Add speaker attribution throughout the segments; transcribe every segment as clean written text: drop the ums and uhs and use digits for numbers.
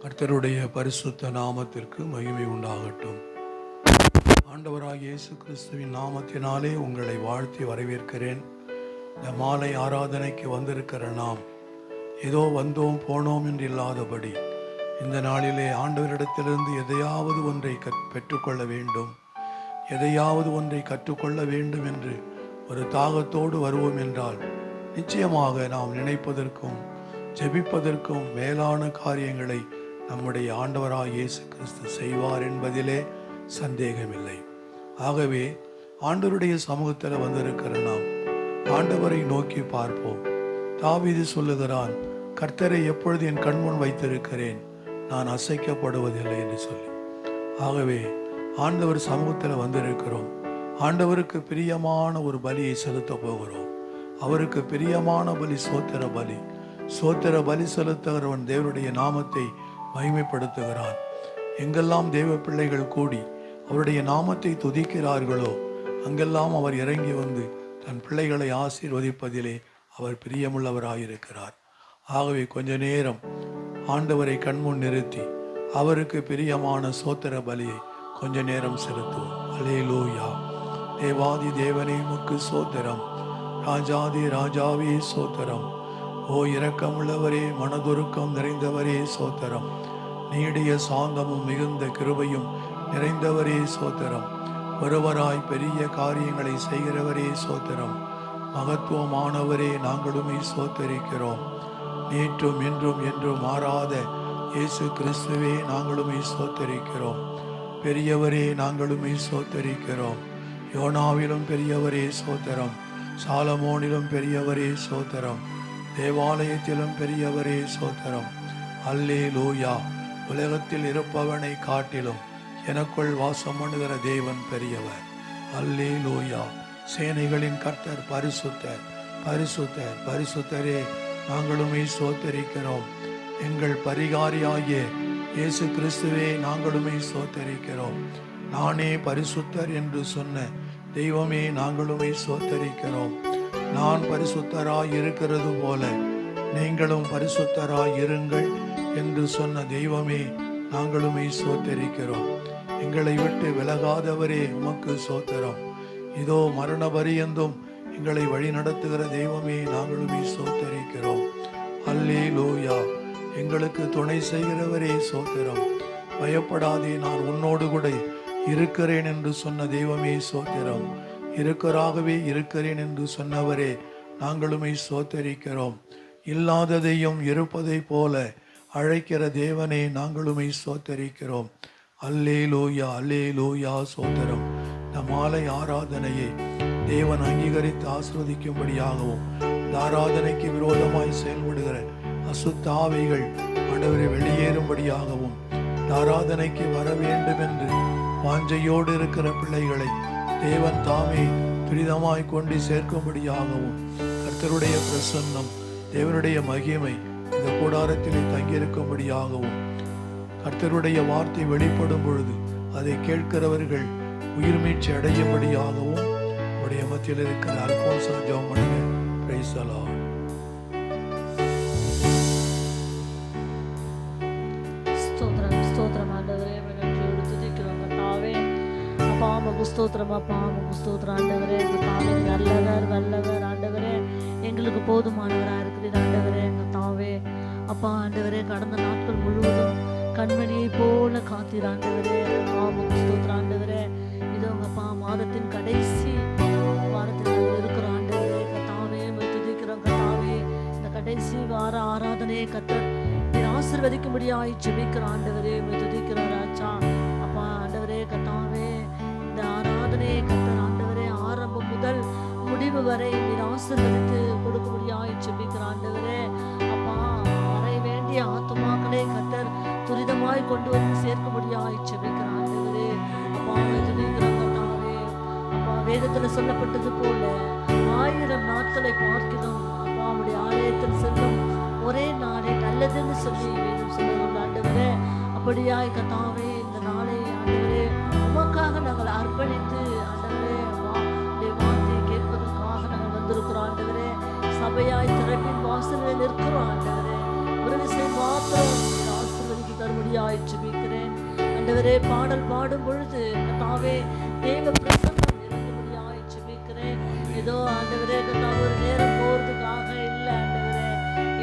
Speaker 1: கர்த்தருடைய பரிசுத்த நாமத்திற்கு மகிமை உண்டாகட்டும். ஆண்டவராகிய இயேசு கிறிஸ்துவின் நாமத்தினாலே உங்களை வாழ்த்தி வரவேற்கிறேன். இந்த மாலை ஆராதனைக்கு வந்திருக்கிற நாம் ஏதோ வந்தோம் போனோம் என்று இல்லாதபடி இந்த நாளிலே ஆண்டவரிடத்திலிருந்து எதையாவது ஒன்றை பெற்றுக்கொள்ள வேண்டும், எதையாவது ஒன்றை கற்றுக்கொள்ள வேண்டும் என்று ஒரு தாகத்தோடு வருவோம் என்றால் நிச்சயமாக நாம் நினைப்பதற்கும் ஜெபிப்பதற்கும் மேலான காரியங்களை நம்முடைய ஆண்டவராகிய இயேசு கிறிஸ்து செய்வார் என்பதிலே சந்தேகமில்லை. ஆகவே ஆண்டவருடைய சமூகத்தில் வந்திருக்கிற நாம் ஆண்டவரை நோக்கி பார்ப்போம். தாவீது சொல்லுகிறான், கர்த்தரை எப்பொழுது என் கண்முன் வைத்திருக்கிறேன், நான் அசைக்கப்படுவதில்லை என்று சொல்லி. ஆகவே ஆண்டவர் சமூகத்தில் வந்திருக்கிறோம். ஆண்டவருக்கு பிரியமான ஒரு பலியை செலுத்த போகிறோம். அவருக்கு பிரியமான பலி சோத்திர பலி. சோத்திர பலி செலுத்துகிறவன் தேவனுடைய நாமத்தை மகிமைப்படுத்துகிறான். எங்கெல்லாம் தேவ பிள்ளைகள் கூடி அவருடைய நாமத்தை துதிக்கிறார்களோ அங்கெல்லாம் அவர் இறங்கி வந்து தன் பிள்ளைகளை ஆசீர்வதிப்பதிலே அவர் பிரியமுள்ளவராயிருக்கிறார். ஆகவே கொஞ்ச நேரம் ஆண்டவரை கண்முன் நிறுத்தி அவருக்கு பிரியமான சோத்திர பலியை கொஞ்ச நேரம் செலுத்துவோம். அல்லேலூயா. தேவாதி தேவனே உமக்கு சோத்திரம், ராஜாதி ராஜாவே சோத்திரம். ஓ இரக்கமுள்ளவரே, மனதுருக்கம் நிறைந்தவரே சோத்திரம். நீடிய சாந்தமும் மிகுந்த கிருபையும் நிறைந்தவரே சோத்திரம். ஒருவராய் பெரிய காரியங்களை செய்கிறவரே சோத்திரம். மகத்துவமானவரே, நாங்களுமே சோத்தரிக்கிறோம். நேற்றும் இன்றும் என்றும் மாறாத இயேசு கிறிஸ்துவே, நாங்களுமே சோத்தரிக்கிறோம். பெரியவரே, நாங்களுமே சோத்தரிக்கிறோம். யோனாவிலும் பெரியவரே சோத்திரம், சாலமோனிலும் பெரியவரே சோத்திரம், தேவாலயத்திலும் பெரியவரே சோத்திரம். அல்லேலூயா. உலகத்தில் இருப்பவனை காட்டிலும் எனக்குள் வாசம் பண்ணுகிற தேவன் பெரியவர். அல்லேலூயா. சேனைகளின் கர்த்தர் பரிசுத்தர், பரிசுத்தர், பரிசுத்தரே, நாங்களுமே சோத்தரிக்கிறோம். எங்கள் பரிகாரியாகிய இயேசு கிறிஸ்துவே, நாங்களுமே சோத்தரிக்கிறோம். நானே பரிசுத்தர் என்று சொன்ன தெய்வமே, நாங்களுமே சோத்தரிக்கிறோம். நான் பரிசுத்தராய் இருக்கிறது போல நீங்களும் பரிசுத்தராய் இருங்கள் என்று சொன்ன தெய்வமே, நாங்களுமே சோத்தரிக்கிறோம். எங்களை விட்டு விலகாதவரே, உமக்கு சோத்திரம். இதோ மரண பரியந்தும் எங்களை வழி நடத்துகிற தெய்வமே, நாங்களுமே சோத்தரிக்கிறோம். அல்லேலூயா. எங்களுக்கு துணை செய்கிறவரே சோத்திரம். பயப்படாதே, நான் உன்னோடு கூட இருக்கிறேன் என்று சொன்ன தெய்வமே சோத்திரம். இருக்கிறாகவே இருக்கிறேன் என்று சொன்னவரே, நாங்களுமே சோத்தரிக்கிறோம். இல்லாததையும் இருப்பதை போல அழைக்கிற தேவனே, நாங்களுமே சோத்தரிக்கிறோம். அல்லேலூயா, அல்லேலூயா சோத்திரம். இந்த மாலை ஆராதனையை தேவன் அங்கீகரித்து ஆசீர்வதிக்கும்படியாகவும் இந்த ஆராதனைக்கு விரோதமாய் செயல்படுகிற அசுத்த ஆவிகள் ஆண்டவரை வெளியேறும்படியாகவும் இந்த ஆராதனைக்கு வர வேண்டும் என்று வாஞ்சையோடு இருக்கிற பிள்ளைகளை தேவன் தாமே துரிதமாய் கொண்டு சேர்க்கும்படியாகவும் கர்த்தருடைய பிரசன்னம், தேவனுடைய மகிமை இந்த கூடாரத்திலே தங்கியிருக்கும்படியாகவும் கர்த்தருடைய வார்த்தை வெளிப்படும் பொழுது அதை கேட்கிறவர்கள் உயிர் மீட்சி அடையும்படியாகவும் உடைய மத்தியில் இருக்கிற அல்போன்சா ஜெபம் பண்ணுங்க. Praise the Lord.
Speaker 2: ஸ்தோத்திரம் அப்பா, உமக்கு ஸ்தோத்திரம் ஆண்டவரே. எங்கள் தாவே நல்லவர், வல்லவர் ஆண்டவரே, எங்களுக்கு போதுமானவராக இருக்கிறது ஆண்டவரே. எங்கள் தாவே அப்பா ஆண்டவரே, கடந்த நாட்கள் முழுவதும் கண்மணியை போல காத்தீர் ஆண்டவரே. உமக்கு ஸ்தோத்திரம் ஆண்டவரே. இது உங்கப்பா மாதத்தின் கடைசி வாரத்தில் இருக்கிற ஆண்டவரே. கத்தாவே துதிக்கிறோம். கத்தாவே இந்த கடைசி வார ஆராதனையை கத்தர் நீர் ஆசீர்வதிக்கும்படியாய் ஜெபிக்கிற ஆண்டவரே, துதிக்கிறோம் ராஜா. அப்பா ஆண்டவரே, கத்தாவே இந்த ஆராதனையை கர்த்தர் ஆண்டவரே ஆரம்பம் முதல் முடிவு வரை நீர் ஆசீர்வதித்து கொடுக்கும்படியாய் ஜெபிக்கிற ஆண்டவரே. அப்பா வர வேண்டிய ஆத்துமாக்களை கர்த்தர் துரிதமாய் கொண்டு வந்து சேர்க்கும்படியாய் ஜெபிக்கிற ஆண்டவரே. அப்பா துதிக்கிற கர்த்தாவே, அப்பா வேதத்துல சொல்லப்பட்டது போல 1000 நாட்களை பார்க்கிறோம் அப்பா அவருடைய ஆலயத்தில் செல்லும் ஒரே நாளை நல்லதுன்னு சொல்லி வேதம் சொல்லுவோம் ஆண்டவரே. அப்படியாய் கர்த்தாவே இந்த நாளை ஆண்டவரே உமக்காக நாங்கள் அர்ப்பணித்து ஆண்டவரே வார்த்தையை கேட்பதற்காக நாங்கள் வந்திருக்கிறோம் ஆண்டவரே. சபையாய் திறப்பின் வாசலில் இருக்கிறோம் ஆண்டவரே. ஒரு விஷயம் மாத்திரம் ஆசீர்வதிக்க தரும்படி இறங்கும்படியாய் ஜெபிக்கிறேன். ஆண்டவரே, பாடல் பாடும் பொழுது கர்த்தாவே தேவ பிரசன்னம் இறங்கும்படியாய் ஜெபிக்கிறேன். ஏதோ ஆண்டவரே கர்த்தாவே ஒரு நேரம் போறதுக்காக இல்ல ஆண்டவரே,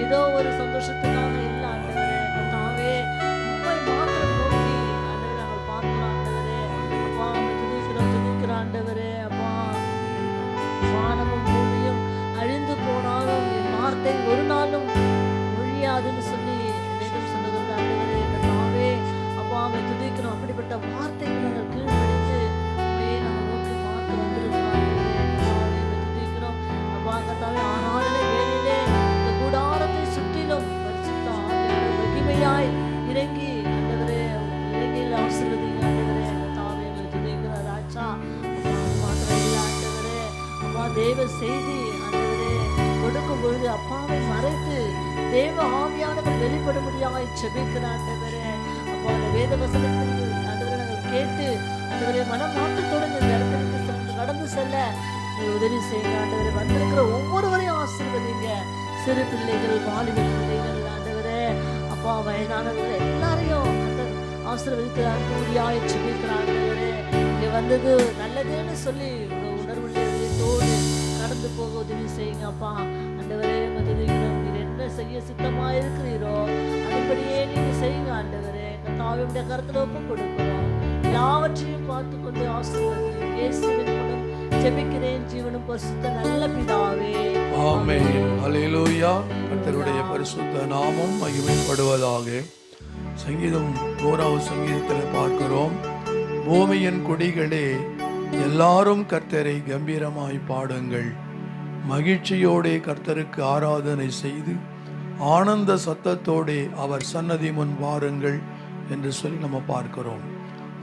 Speaker 2: ஏதோ ஒரு சந்தோஷத்துக்காக இல்ல ஆண்டவரே கர்த்தாவே, உம்மை மாத்திரம் நோக்கி ஆண்டவரே நாங்கள் பார்க்கிறோம் ஆண்டவரே. அப்பா துதிக்கிறோம் ஆண்டவரே. அப்பா, வானமும் பூமியும் அழிந்து போனாலும் என் வார்த்தை ஒரு நாளும் ஒழியாதுன்னு சொல்லி வேதம் சொல்லுகிறது ஆண்டவரே கர்த்தாவே. அப்பா, துதிக்கிறோம். அப்படிப்பட்ட வார்த்தைகளை நாங்கள் கீழ்ப்படிந்து நாங்கள் நோக்கி பார்த்து வந்திருக்கிறோம் ஆண்டவரே கர்த்தாவே. துதிக்கிறோம். அப்பா கர்த்தாவே, ஆராதனை வேளையிலே இந்த கூடாரத்தை சுற்றிலும் பரிசுத்த ஆவியானவர் மகிமையாய் இறங்கி ஆண்டவரே இறங்கி ஆசீர்வதிங்க ஆண்டவரே கர்த்தாவே. துதிக்கிற ராஜா. அப்பா, அது மாத்திரம் இல்லை ஆண்டவரே. அப்பா, தேவ செய்தி ஆண்டவரே கொடுக்கும் பொழுது அப்பாவை மறைத்து தேவ ஆவியானவர் வெளிப்படும்படியாய் ஜெபிக்கிற ஆண்டவரே. அப்பா, அந்த வேத வசனத்தில் ஆண்டவரே நாங்கள் கேட்டு ஆண்டவரே மனம் மாற்றத்தோடு இந்த இடத்திற்கு கடந்து செல்ல நீ உதவி செய்யுங்க ஆண்டவரே. வந்திருக்கிற ஒவ்வொருவரையும் ஆசீர்வதிங்க. சிறு பிள்ளைகள், வாலிப பிள்ளைகள் ஆண்டவரே, அப்பா வயதானவர்கள் எல்லாரையும் அந்த ஆசீர்வதித்து அன்புடியாய் ஜெபிக்கிற ஆண்டவரே. இங்க வந்தது நல்லதுன்னு சொல்லி உணர்வுள்ளத்தோடு கடந்து போக உதவி செய்யுங்க அப்பா. ஆண்டவரே துதிக்கிறோம். நீர் என்ன செய்ய சித்தமா இருக்கிறீரோ அதுபடியே நீங்க செய்யுங்க ஆண்டவரே. கர்த்தாவினுடைய கருத்துல ஒப்பு கொடுக்கிறோம். எல்லாவற்றையும் பார்த்து கொண்டு ஆசீர்வதி. இயேசுவின் மூலம் ஜெபிக்கிறேன் ஜீவனும் பரிசுத்த நல்ல பிதாவே,
Speaker 1: ஆமென். ஹல்லேலூயா. கர்த்தருடைய பரிசுத்த நாமம் மகிமைப்படுவதாக. சங்கீதம் 100வது சங்கீதத்தில் பார்க்கிறோம், பூமியின் குடிகளே எல்லாரும் கர்த்தரை கம்பீரமாய் பாடுங்கள், மகிழ்ச்சியோடே கர்த்தருக்கு ஆராதனை செய்து ஆனந்த சத்தத்தோடே அவர் சன்னதி முன் வாருங்கள் என்று சொல்லி நம்ம பார்க்கிறோம்.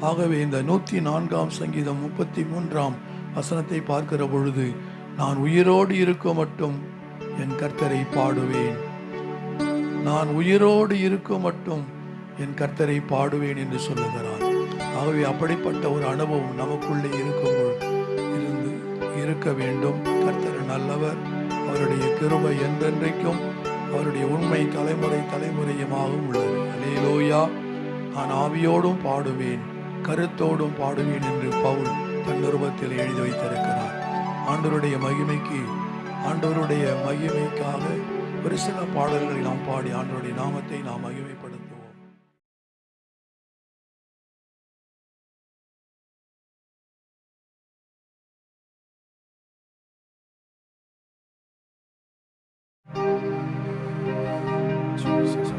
Speaker 1: ஆகவே இந்த 104ஆம் சங்கீதம் 33ஆம் வசனத்தை பார்க்கிற பொழுது, நான் உயிரோடு இருக்க மட்டும் என் கர்த்தரை பாடுவேன், நான் உயிரோடு இருக்க மட்டும் என் கர்த்தரை பாடுவேன் என்று சொல்லுகிறார். ஆகவே அப்படிப்பட்ட ஒரு அனுபவம் நமக்குள்ளே இருந்து இருக்க வேண்டும். கர்த்தர் நல்லவர், அவருடைய கிருபை என்றென்றைக்கும், அவருடைய உண்மை தலைமுறை தலைமுறையுமாக உள்ளது. அல்லேலூயா. நான் ஆவியோடும் பாடுவேன், கருத்தோடும் பாடுவேன் என்று பவுல் தன் நிருபத்தில் எழுதி வைத்திருக்கிறார். ஆண்டவருடைய மகிமைக்காக ஒரு சில பாடல்களை நாம் பாடி ஆண்டவருடைய நாமத்தை நாம் மகிமைப்படுத்துவோம்.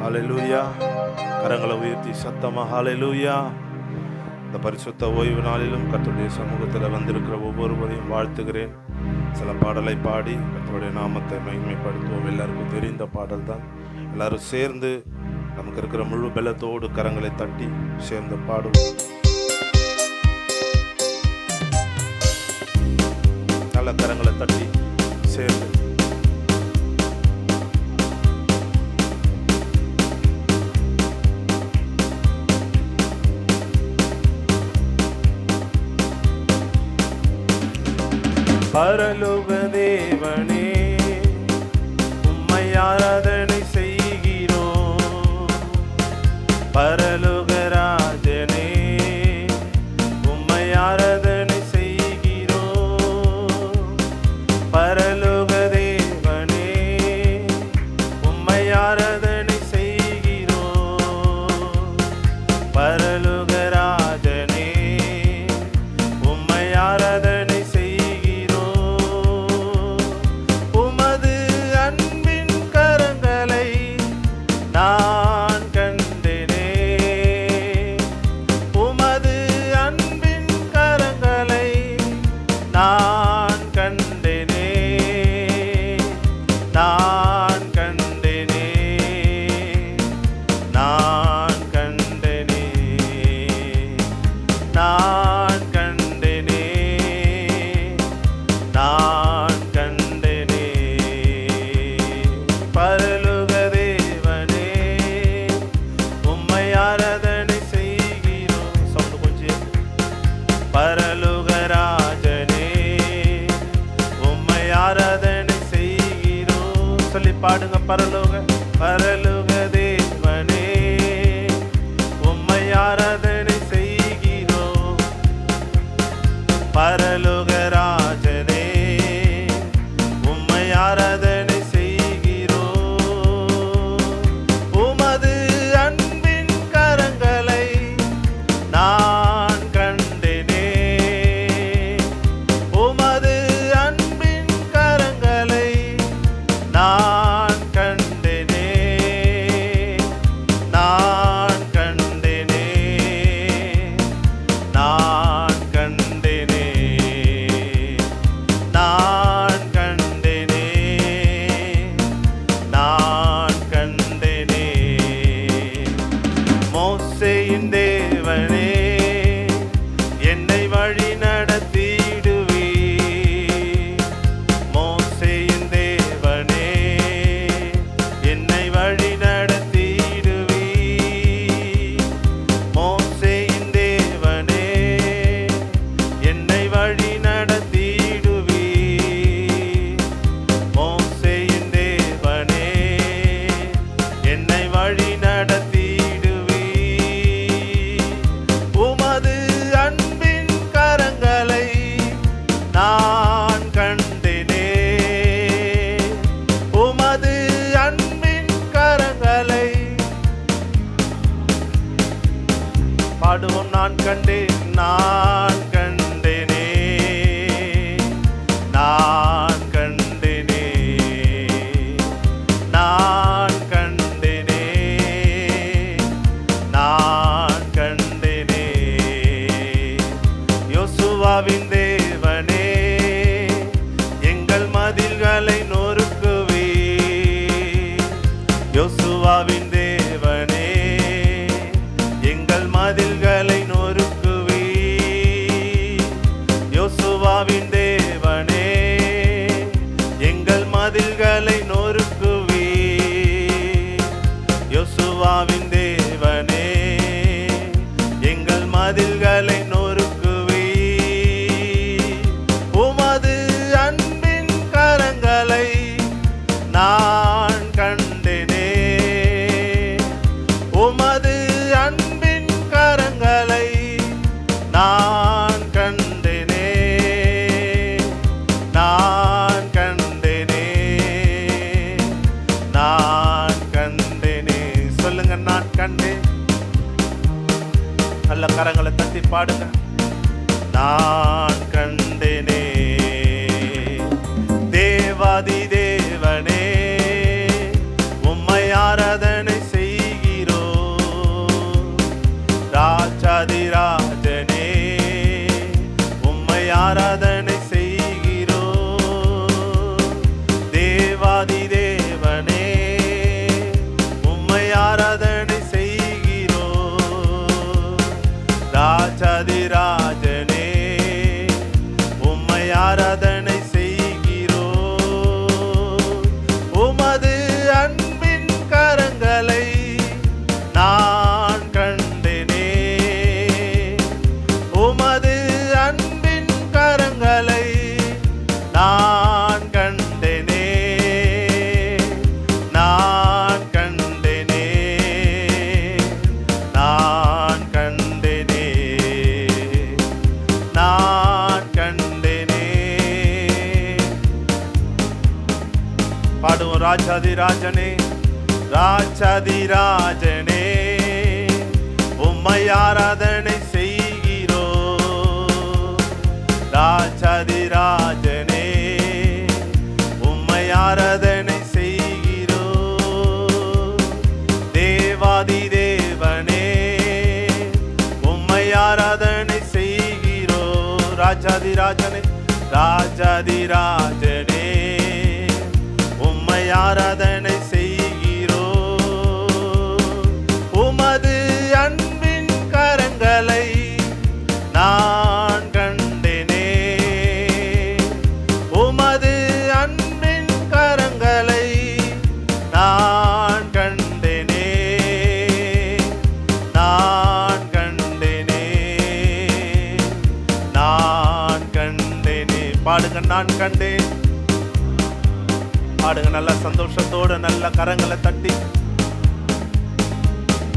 Speaker 3: ஹல்லேலூயா. கரங்களை உயர்த்தி சத்தமா ஹல்லேலூயா. இந்த பரிசுத்த ஓய்வு நாளிலும் கர்த்தருடைய சமூகத்தில் வந்திருக்கிற ஒவ்வொருவரையும் வாழ்த்துகிறேன். சில பாடலை பாடி கர்த்தருடைய நாமத்தை மகிமைப்படுத்துவோம். எல்லாருக்கும் தெரிந்த பாடல் தான். எல்லாரும் சேர்ந்து நமக்கு இருக்கிற முழு பலத்தோடு கரங்களை தட்டி சேர்ந்து பாடுவோம். நல்ல கரங்களை தட்டி சேர்ந்து பரலோக தேவனே உம்மை ஆராதனை செய்கிறோம். பரலோக ராஜனே உம்மை ஆராதனை செய்கிறோம். பரலோக தேவனே உம்மை ஆராதனை செய்கிறோம். பரலோக ராஜனே உம்மை ஆராதனை பாடுங்க. பரலோக தேவனே நான் கண்டேனே. உமது அன்பின் கரங்களை பாடுவோம். நான் கண்டேன், நான் கண்டேனே, நான் கண்டேனே, நான் கண்டேனே, நான் கண்டேனே. யோசுவாவின் தேவனே, எங்கள் மதில்களை நொறுக்குவே. யோசுவாவின் தேவனே, எங்கள் மதில்களை நொறுக்குவே. யோசுவாவின் தேவனே, எங்கள் மதில்களை நொறுக்குவே. யோசுவாவின் தேவனே, எங்கள் மதில்களை நொறுக்குவே. உமது அன்பின் கரங்களை நான் கண்டேனே. உமது அன்பின் கரங்களை நான் கண்டேனே, நான் கண்டேனே, நான் கண்டேனே. சொல்லுங்க, நான் கண்டேன். நல்ல கரங்களை தட்டி பாடுங்க. நான் கண்டேனே. தேவாதி தேவனே, உம்மை ஆராதனை செய்கிறோ. ராஜாதி ராஜனே, உம்மை ஆராதனை செய்கிறோ. தேவாதி தேவனே, உம்மை ஆராதனை செய்கிறோ. ராஜாதி ராஜனே, உம்மை ஆராதனை செய்கிறோ. உமது அன்பின் கரங்களை நான் கண்டேனே. உமது அன்பின் கரங்களை நான் கண்டேனே, நான் கண்டேனே, நான் கண்டேனே, நான் கண்டேனே. பாடுவோம். ராஜாதி ராஜனே, ராஜாதி ராஜனே, உம்மை ஆராதனை செய்கிறோ. ராஜாதி ராஜனே, உம்மை ஆராதனை செய்கிறோ. தேவாதி தேவனே, உம்மை ஆராதனை செய்கிறோ. ராஜாதி ராஜனே, ராஜாதி ராஜனே, உம்மை ஆராதனை செய்கிறோ. உமது அன்பின் கரங்களை நான் கண்டேனே. உமது அன்பின் கரங்களை நான் கண்டேனே, நான் கண்டேனே, நான் கண்டேனே. பாடுங்க, நான் கண்டேன். பாடுங்க நல்ல சந்தோஷத்தோட, நல்ல கரங்களை தட்டி.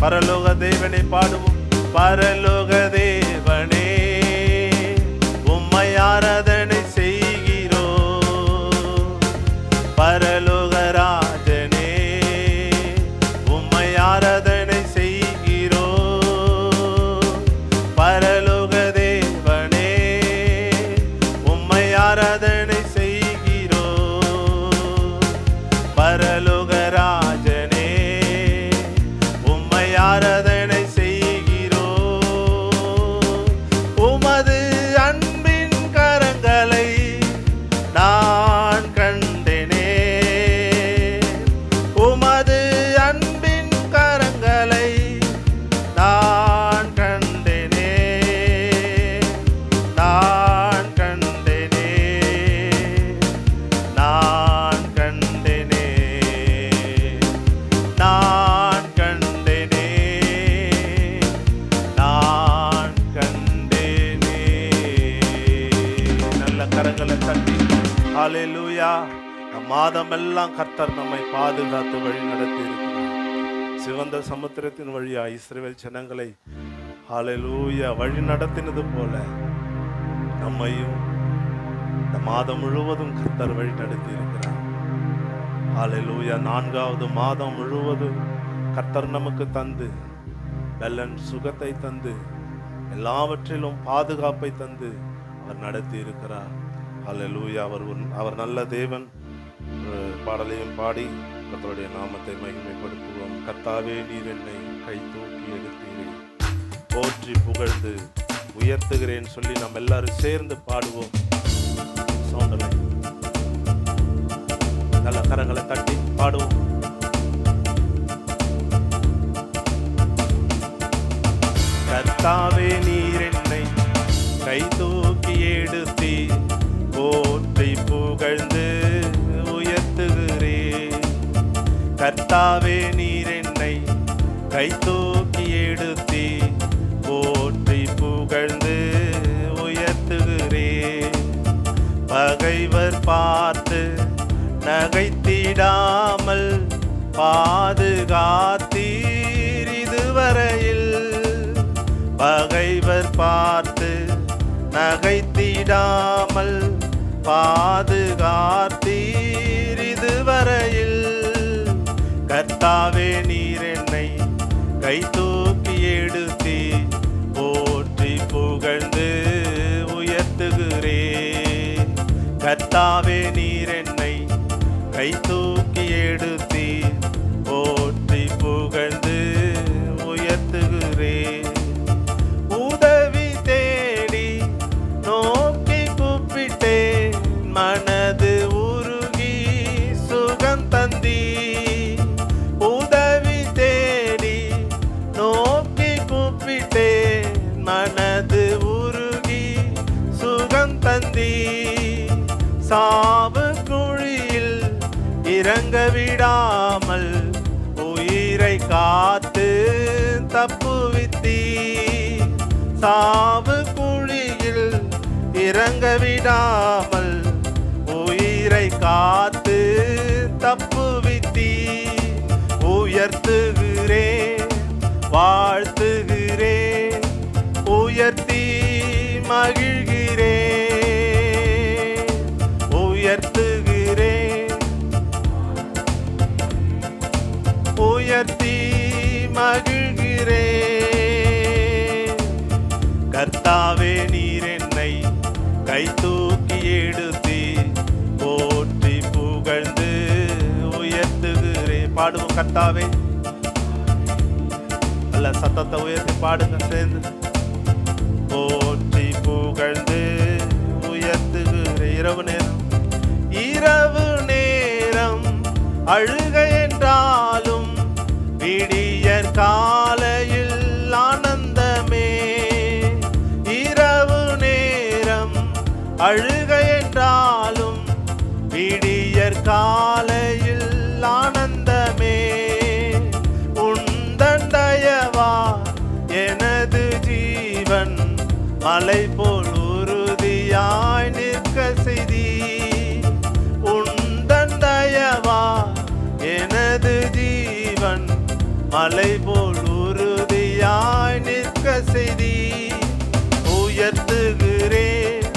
Speaker 3: பரலோக தேவனை பாடுவோம். பரலோக தேவனே, உம்மை ஆராதனை செய்கிறோ. பரலோக ராஜனே, உம்மை ஆராதனை செய்கிறோ. பரலோக தேவனே, உம்மை ஆராதனை செய்கிறோ. பரலோக ராஜனே, உம்மை ஆராதனை செய்கிறோ. உமது அன்பின் கரங்களை நான் கண்டேனே. உமது அன்பின் கரங்களை நான் கண்டேனே, நான் கண்டேனே, நான் கண்டேனே, நான் கண்டேனே, நான் கண்டேனே. நல்ல கரங்களை தட்டி ஹல்லேலூயா. மாதமெல்லாம் கர்த்தர் நம்மை பாதுகாத்து வழி நடத்தி இருக்கிறார். சிவந்த சமுத்திரத்தின் வழியா இஸ்ரவேல் ஜனங்களை ஹல்லேலூயா வழி நடத்தினது போல நம்மையும் மாதம் முழுவதும் கர்த்தர் வழி நடத்தி இருக்கிறார். ஹல்லேலூயா. 4வது மாதம் முழுவதும் கர்த்தர் நமக்கு தந்து பலன் சுகத்தை தந்து எல்லாவற்றிலும் பாதுகாப்பை தந்து அவர் நடத்தி இருக்கிறார். ஹல்லேலூயா. அவர் நல்ல தேவன். பாடலையும் பாடி கர்த்தருடைய நாமத்தை மகிமைப்படுத்துவோம். கர்த்தாவே, நீர் என்னை கை தூக்கி எடுத்தீரே, போற்றி புகழ்ந்து உயர்த்துகிறேன் சொல்லி நாம் எல்லாரும் சேர்ந்து பாடுவோம். சவுண்டலை நல்ல கரங்களை தட்டி பாடுவோம். கர்த்தாவே, நீர் என்னை கை தூக்கி எடுத்தீ, போற்றி புகழ்ந்து உயர்த்துகிறேன். கர்த்தாவே, நீர் என்னை கை தூக்கி எடுத்தீ, போற்றி புகழ்ந்து உயர்த்துகிறேன். பகைவர் பார்த்து நகைத்திடாமல் பாதுகாத்தீர் இதுவரையில். பகைவர் பார்த்து நகைத்திடாமல் பாதுகாத்தீர் இதுவரையில். கர்த்தாவே, நீர் என்னை கை தூக்கி எடுத்தீ, போற்றி புகழ்ந்து உயர்த்துகிறேன். கர்த்தாவே, நீர் என்னை கை தூக்கி எடுத்தீ, போற்றி புகழ்ந்து உயர்த்துகிறேன். உதவி தேடி நோக்கி கூப்பிட்டேன், மனது உருகி சுகம் தந்தீ. உதவி தேடி நோக்கி கூப்பிட்டேன், மனது உருகி சுகம் தந்தீ. சாவு குழியில் இறங்க விடாமல் உயிரை காத்து தப்புவித்தீ. சாவு குழியில் இறங்க விடாமல் உயிரை காத்து தப்புவித்தீ. உயர்த்துகிறேன், வாழ்த்துகிறேன், உயர்த்தி மகிழ்கிறேன். உயர்த்துகிறேன், உயர்த்தி மகிழ்கிறேன். கர்த்தாவே, நீர் என்னை கை தூக்கி எடுத்தீ, போற்றி புகழ்ந்து உயர்த்துகிறேன். பாடுவோம். கர்த்தாவே, நல்ல சத்தத்தை உயர்த்தி பாடுங்க சேர்ந்து. போற்றி புகழ்ந்து உயர்த்துகிறேன். இரவு நேரம் அழுகை என்றாலும் விடியற் காலையில் ஆனந்தமே. இரவு நேரம் அழுகை என்றாலும் விடியற் காலையில் ஆனந்தமே. உந்தன் தயவா எனது ஜீவன் மலை போல் உறுதியாய் நிற்க செய்தி. உந்தன் தயவா எனது ஜீவன் மலை போல் உறுதியாய் நிற்க செய்தி. உயர்த்துகிறேன்,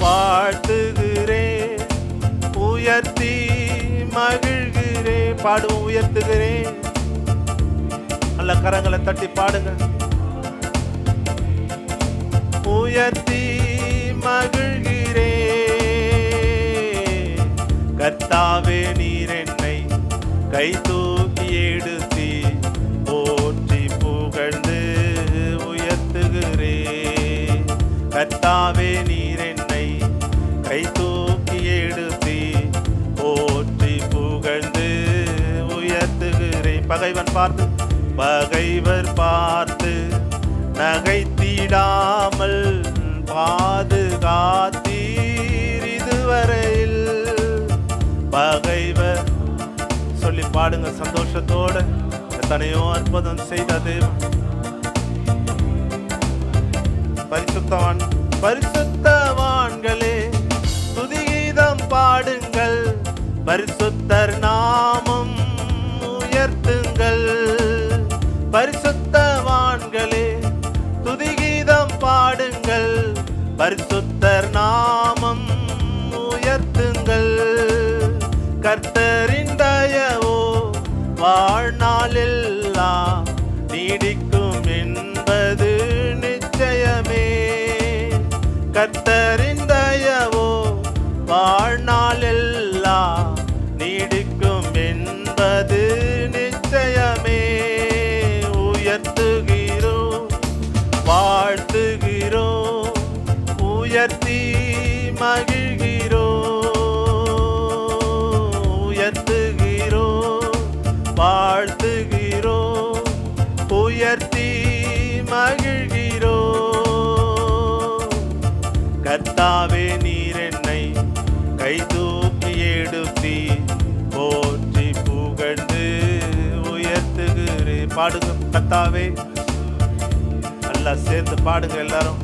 Speaker 3: வாழ்த்துகிறேன், உயர்த்தி மகிழ்கிறேன். பாடுவோம். உயர்த்துகிறேன். நல்ல கரங்களை தட்டி பாடுங்க. உயர்த்தி மகிழ்கிறேன். கர்த்தாவே, நீர் என்னை கை தூக்கி எடுத்தீ, போற்றி புகழ்ந்து உயர்த்துகிறேன். கர்த்தாவே, நீர் என்னை கை தூக்கி எடுத்தீ, போற்றி புகழ்ந்து உயர்த்துகிறேன். பகைவர் பார்த்து நகைத்திடாமல் பாதுகாத்தீர் இதுவரையில். பகைவர் சொல்லி பாடுங்க சந்தோஷத்தோட. எத்தனையோ அற்புதம் செய்த தேவன். பரிசுத்தவான்களே துதிகீதம் பாடுங்கள், பரிசுத்தர் நாமம் உயர்த்துங்கள். பரிசுத்தவான்களே துதிகீதம் பாடுங்கள், பரிசுத்தர் நாமம் கர்த்தரின் தயவோ வாழ்நாளெல்லாம் நீடிக்கும் என்பது நிச்சயமே. கர்த்தரின் தயவோ வாழ்நாளெல்லாம் நீடிக்கும் என்பது நிச்சயமே. உயர்த்துகிறோம் வாழ்த்துகிறோம் உயர்த்தி மகிழ்கிறோம். உயர்த்துகிறோம் வாழ்த்துகிறோம் உயர்த்தி மகிழ்கிறோம். கர்த்தாவே நீர் என்னை கை தூக்கி எடுத்தி போற்றி புகழ்ந்து உயர்த்துகிறே. பாடுங்க கர்த்தாவே, நல்லா சேர்ந்து பாடுங்க எல்லாரும்,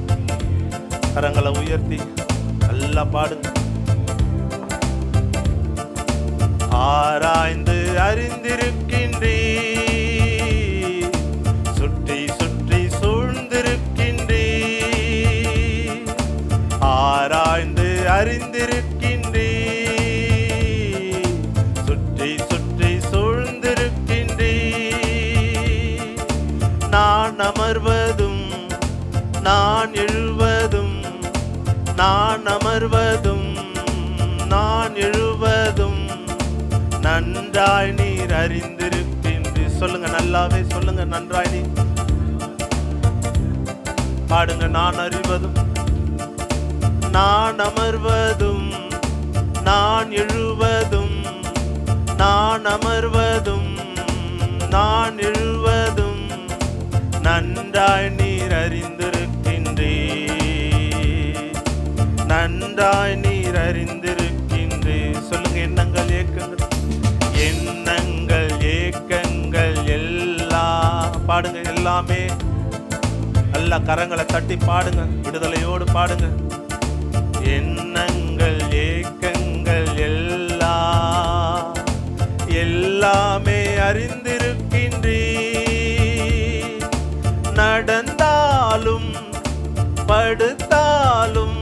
Speaker 3: கரங்களை உயர்த்தி நல்லா பாடுங்க. ஆராய்ந்து அறிந்திருக்கின்றீர், சுற்றி சுற்றி சூழ்ந்திருக்கின்றீர். ஆராய்ந்து அறிந்திருக்கின்றீர், சுற்றி சுற்றி சூழ்ந்திருக்கின்றீர். நான் அமர்வதும் நான் எழுவதும், நான் அமர்வதும் நான் எழுவதும் நன்றாய் நீர் அறிந்திருக்கின்றீர். சொல்லுங்க, நல்லாவே சொல்லுங்க, நன்றாய் நீர். பாடுங்க, நான் அறிவதும் நான் அமர்வதும் நான் எழுவதும், நான் அமர்வதும் நான் எழுவதும் நன்றாய் நீர் அறிந்திருக்கின்றீர். நன்றாய் நீர் அறிந்திருக்கின்றீர். சொல்லுங்க, எண்ணங்கள் ஏக்கங்கள், எண்ணங்கள் ஏக்கங்கள் எல்லாம் பாடுங்க. எல்லாமே நல்லா கரங்களை தட்டி பாடுங்க, விடுதலையோடு பாடுங்க. எண்ணங்கள் ஏக்கங்கள் எல்லாம் எல்லாமே அறிந்திருக்கின்றீர். நடந்தாலும் படுத்தாலும்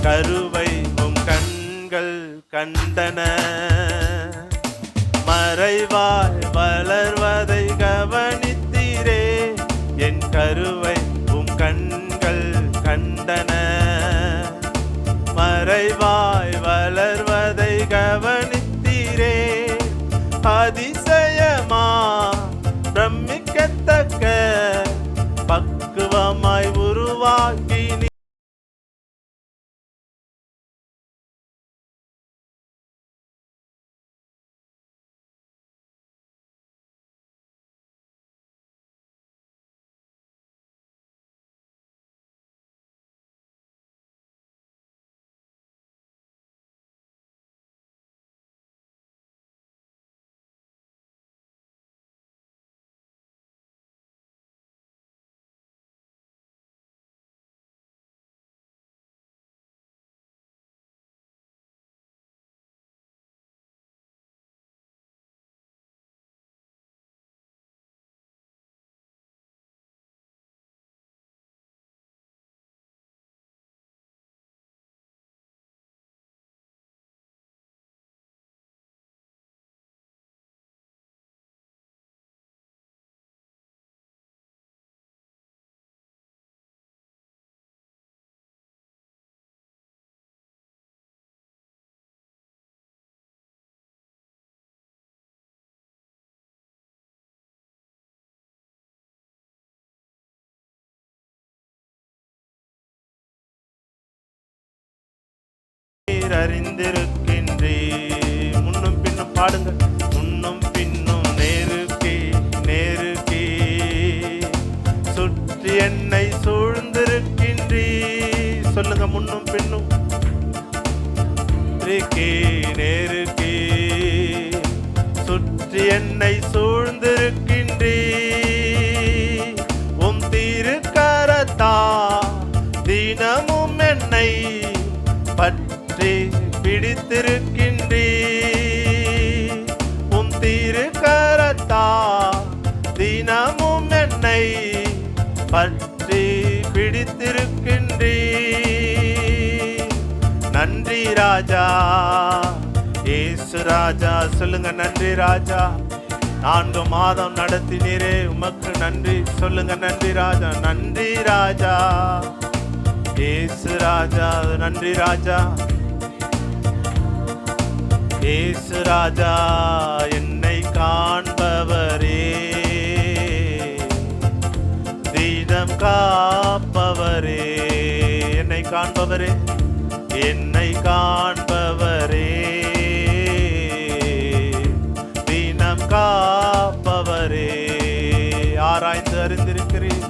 Speaker 3: கருவை கண்கள் கண்டன, மறைவாய் வளர்வதை கவனித்தீரே. என் கருவை கண்கள் கண்டன, மறைவாய் வளர்வதை கவனித்தீரே. அதிசயமா பிரமிக்கத்தக்க பக்குவமாய் உருவாக்கி நீர் அறிந்திருக்கின்றே. முன்னும் பின்னும் பாடுங்க. முன்னும் பின்னும் நேருக்கே நேருக்கே சுற்றி என்னை சூழ்ந்திருக்கின்றே. சொல்லுங்க. முன்னும் பின்னும் நேருக்கே சுற்றி என்னை சூழ்ந்திருக்கின்றே. உம் திருக்கரத்தா தினமும் என்னை பற்றி பிடித்திருக்கின்றே. உம் திருக்கரத்தா தினமும் என்னை பற்றி பிடித்திருக்கின்றே. நன்றி ராஜா இயேசு ராஜா. சொல்லுங்க. நன்றி ராஜா. 4 மாதம் நடத்தினீரே, உமக்கு நன்றி. சொல்லுங்க. நன்றி ராஜா. நன்றி ராஜா இயேசு ராஜா. நன்றி ராஜா இயேசு ராஜா. என்னை காண்பவரே, தினம் காப்பவரே. என்னை காண்பவரே, என்னை காண்பவரே, தினம் காப்பவரே. ஆராய்ந்து அறிந்திருக்கிறேன்,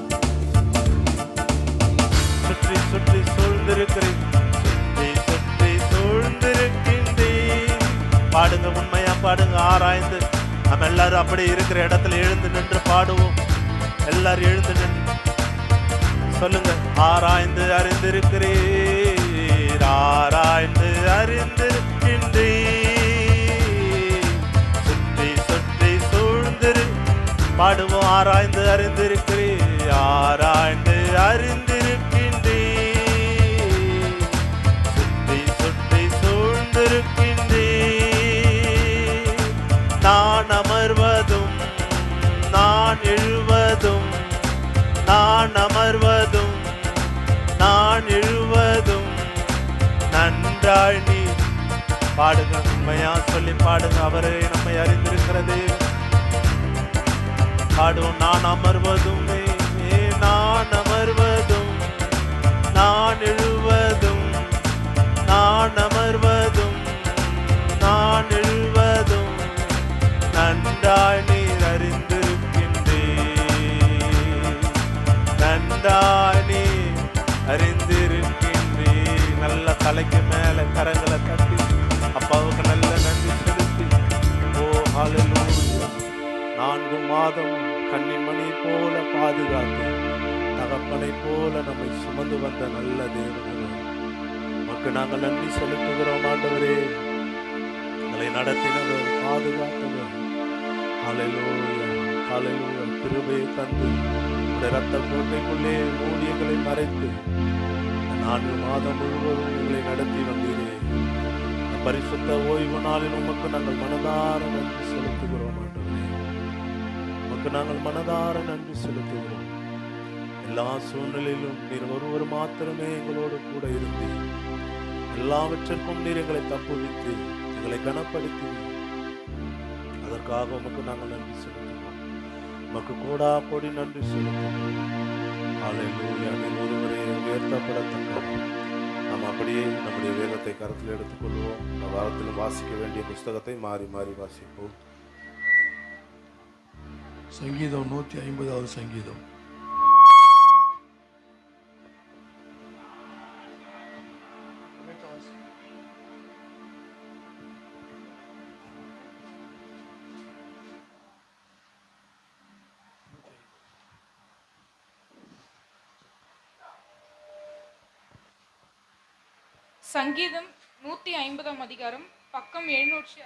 Speaker 3: சுற்றி சுற்றி சூழ்ந்திருக்கிறேன், சுற்றி சுற்றி சூழ்ந்திருக்கின்றேன். பாடுங்க. உண்மையா பாடுங்க. ஆராய்ந்து. நம்ம எல்லாரும் அப்படி இருக்கிற இடத்துல எழுந்து நின்று பாடுவோம். எல்லாரும் எழுந்து நின்று சொல்லுங்க. ஆராய்ந்து அறிந்திருக்கிறீர், ஆராய்ந்து அறிந்திருக்கின்றீர், சுற்றி சுற்றி சூழ்ந்திரு. பாடுவோம். ஆராய்ந்து அறிந்திருக்கிறீர், ஆராய்ந்து அறிந்திருக்கின்றீர், சுற்றி சுற்றி சூழ்ந்திருக்கின்றீர். நான் அமர்வதும் நான் எழுவதும், நான் அமர்வதும் நான் எழுவதும் நன்றாய் நீ. பாடுங்க. உண்மையா சொல்லி பாடுங்க. அவரே நம்மை அறிந்திருக்கிறது. பாடுவோம். நான் அமர்வதும் நான் அமர்வதும், நான் எழுவதும், நான் அமர்வதும் நான் எழுவதும் நன்றாய் நீர் அறிந்திருக்கின்றீர், நன்றாய் நீர் அறிந்திருக்கின்றீர். நல்ல தலைக்கு மேல கரங்களை தட்டி அப்பாவுக்கு நல்ல நன்றி செலுத்தி. ஓ ஹல்லேலூயா. 4 மாதம் கன்னிமணி போல பாதுகாத்து தகப்பனை போல நம்மை சுமந்து வந்த நல்ல தேவனே, உமக்கு நாங்கள் நன்றி செலுத்துகிறோம். ஆண்டவரே, எங்களை நடத்தினவர், பாதுகாத்தவர். ஹல்லேலூயா, ஹல்லேலூயா. கிருபையை தந்து உடைய இரத்த கோட்டைக்குள்ளே ஊழியங்களை மறைத்து 4 மாதம் முழுவதும் எங்களை நடத்தி வந்தீரே. பரிசுத்த ஓய்வு நாளில் உமக்கு நாங்கள் மனதார நன்றி செலுத்துகிறோம். ஆண்டவரே, உமக்கு நாங்கள் மனதார நன்றி செலுத்துகிறோம். எல்லா சூழ்நிலையிலும் நீர் ஒருவர் மாத்திரமே எங்களோடு கூட இருந்து எல்லாவற்றிற்கும் நீர் எங்களை தப்புவித்து எங்களை கனப்படுத்தி, அதற்காக உமக்கு நாங்கள் நன்றி செலுத்துகிறோம். உமக்கு கோடா கோடி நன்றி செலுத்துகிறோம். ஹல்லேலூயா. நீர் ஒருவரே உயர்த்தப்படத்தக்கவர். நாம் அப்படியே நம்முடைய வேதத்தை கருத்தில் எடுத்துக்கொள்வோம். இந்த வாரத்தில் வாசிக்க வேண்டிய புஸ்தகத்தை மாறி மாறி வாசிப்போம்.
Speaker 1: சங்கீதம் 150வது சங்கீதம்.
Speaker 4: சங்கீதம் 150ஆம் அதிகாரம், பக்கம் 700.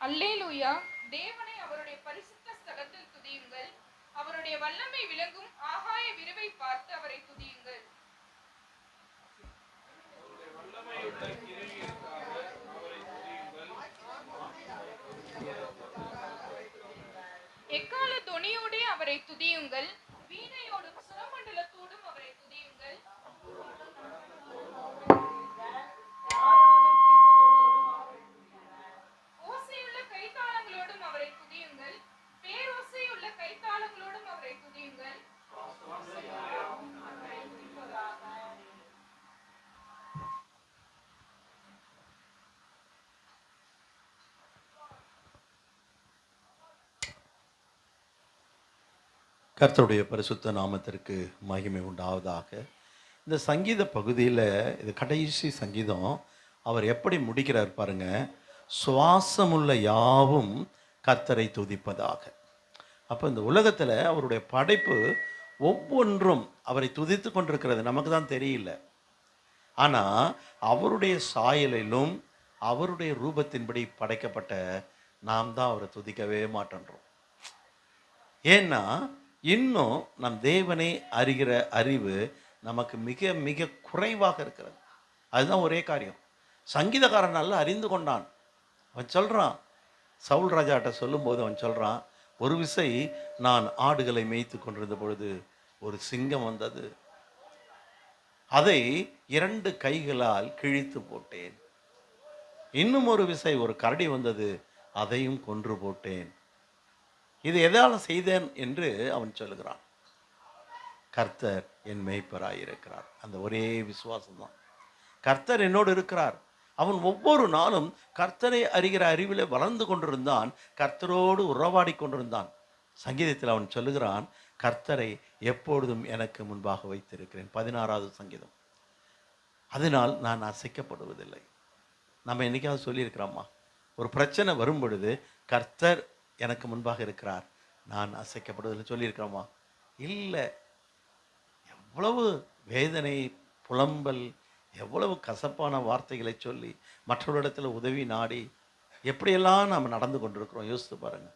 Speaker 4: அல்லேலூயா. தேவனை அவருடைய பரிசுத்த ஸ்தலத்தில் துதியுங்கள். அவருடைய வல்லமை விளங்கும் ஆகாய விரைவை பார்த்து அவரை துதியுங்கள். எக்கால தொனியோடே அவரை துதியுங்கள். வீணையோடும் சுரமண்டலத்தோடும் அவரை துதியுங்கள். ஓசையுள்ள கைத்தாளங்களோடும் அவரை துதியுங்கள். பேரோசையுள்ள கைத்தாளங்களோடும் அவரை துதியுங்கள்.
Speaker 5: கர்த்தருடைய பரிசுத்த நாமத்திற்கு மகிமை உண்டாவதாக. இந்த சங்கீத பகுதியில் இது கடைசி சங்கீதம். அவர் எப்படி முடிக்கிறார் பாருங்க, சுவாசமுள்ள யாவும் கர்த்தரை துதிப்பதாக. அப்போ இந்த உலகத்தில் அவருடைய படைப்பு ஒவ்வொன்றும் அவரை துதித்து கொண்டிருக்கிறது, நமக்கு தான் தெரியல. ஆனால் அவருடைய சாயலிலும் அவருடைய ரூபத்தின்படி படைக்கப்பட்ட நாம் தான் அவரை துதிக்கவே மாட்டேன்றோம். ஏன்னா இன்னும் நம் தேவனை அறிகிற அறிவு நமக்கு மிக மிக குறைவாக இருக்கிறது. அதுதான் ஒரே காரியம். சங்கீதக்காரன் நல்லா அறிந்து கொண்டான். அவன் சொல்கிறான், சவுல் ராஜாட்ட சொல்லும்போது அவன் சொல்கிறான், ஒரு விசை நான் ஆடுகளை மேய்த்து கொண்டிருந்த பொழுது ஒரு சிங்கம் வந்தது, அதை 2 கைகளால் கிழித்து போட்டேன். இன்னும் ஒரு விசை ஒரு கரடி வந்தது, அதையும் கொன்று போட்டேன். இது எதால் செய்தேன் என்று அவன் சொல்லுகிறான். கர்த்தர் என் மேய்ப்பராயிருக்கிறார். அந்த ஒரே விசுவாசம்தான். கர்த்தர் என்னோடு இருக்கிறார். அவன் ஒவ்வொரு நாளும் கர்த்தரை அறிகிற அறிவில் வளர்ந்து கொண்டிருந்தான், கர்த்தரோடு உறவாடி கொண்டிருந்தான். சங்கீதத்தில் அவன் சொல்லுகிறான், கர்த்தரை எப்பொழுதும் எனக்கு முன்பாக வைத்திருக்கிறேன். 16வது சங்கீதம். அதனால் நான் அசைக்கப்படுவதில்லை. நம்ம என்னைக்காவது சொல்லியிருக்கிறோமா, ஒரு பிரச்சனை வரும் பொழுது கர்த்தர் எனக்கு முன்பாக இருக்கிறார், நான் அசைக்கப்படுவதில்லை சொல்லியிருக்கிறோமா? இல்லை. எவ்வளவு வேதனை, புலம்பல், எவ்வளவு கசப்பான வார்த்தைகளை சொல்லி மற்றவரிடத்தில் உதவி நாடி எப்படியெல்லாம் நாம் நடந்து கொண்டிருக்கிறோம், யோசித்து பாருங்க.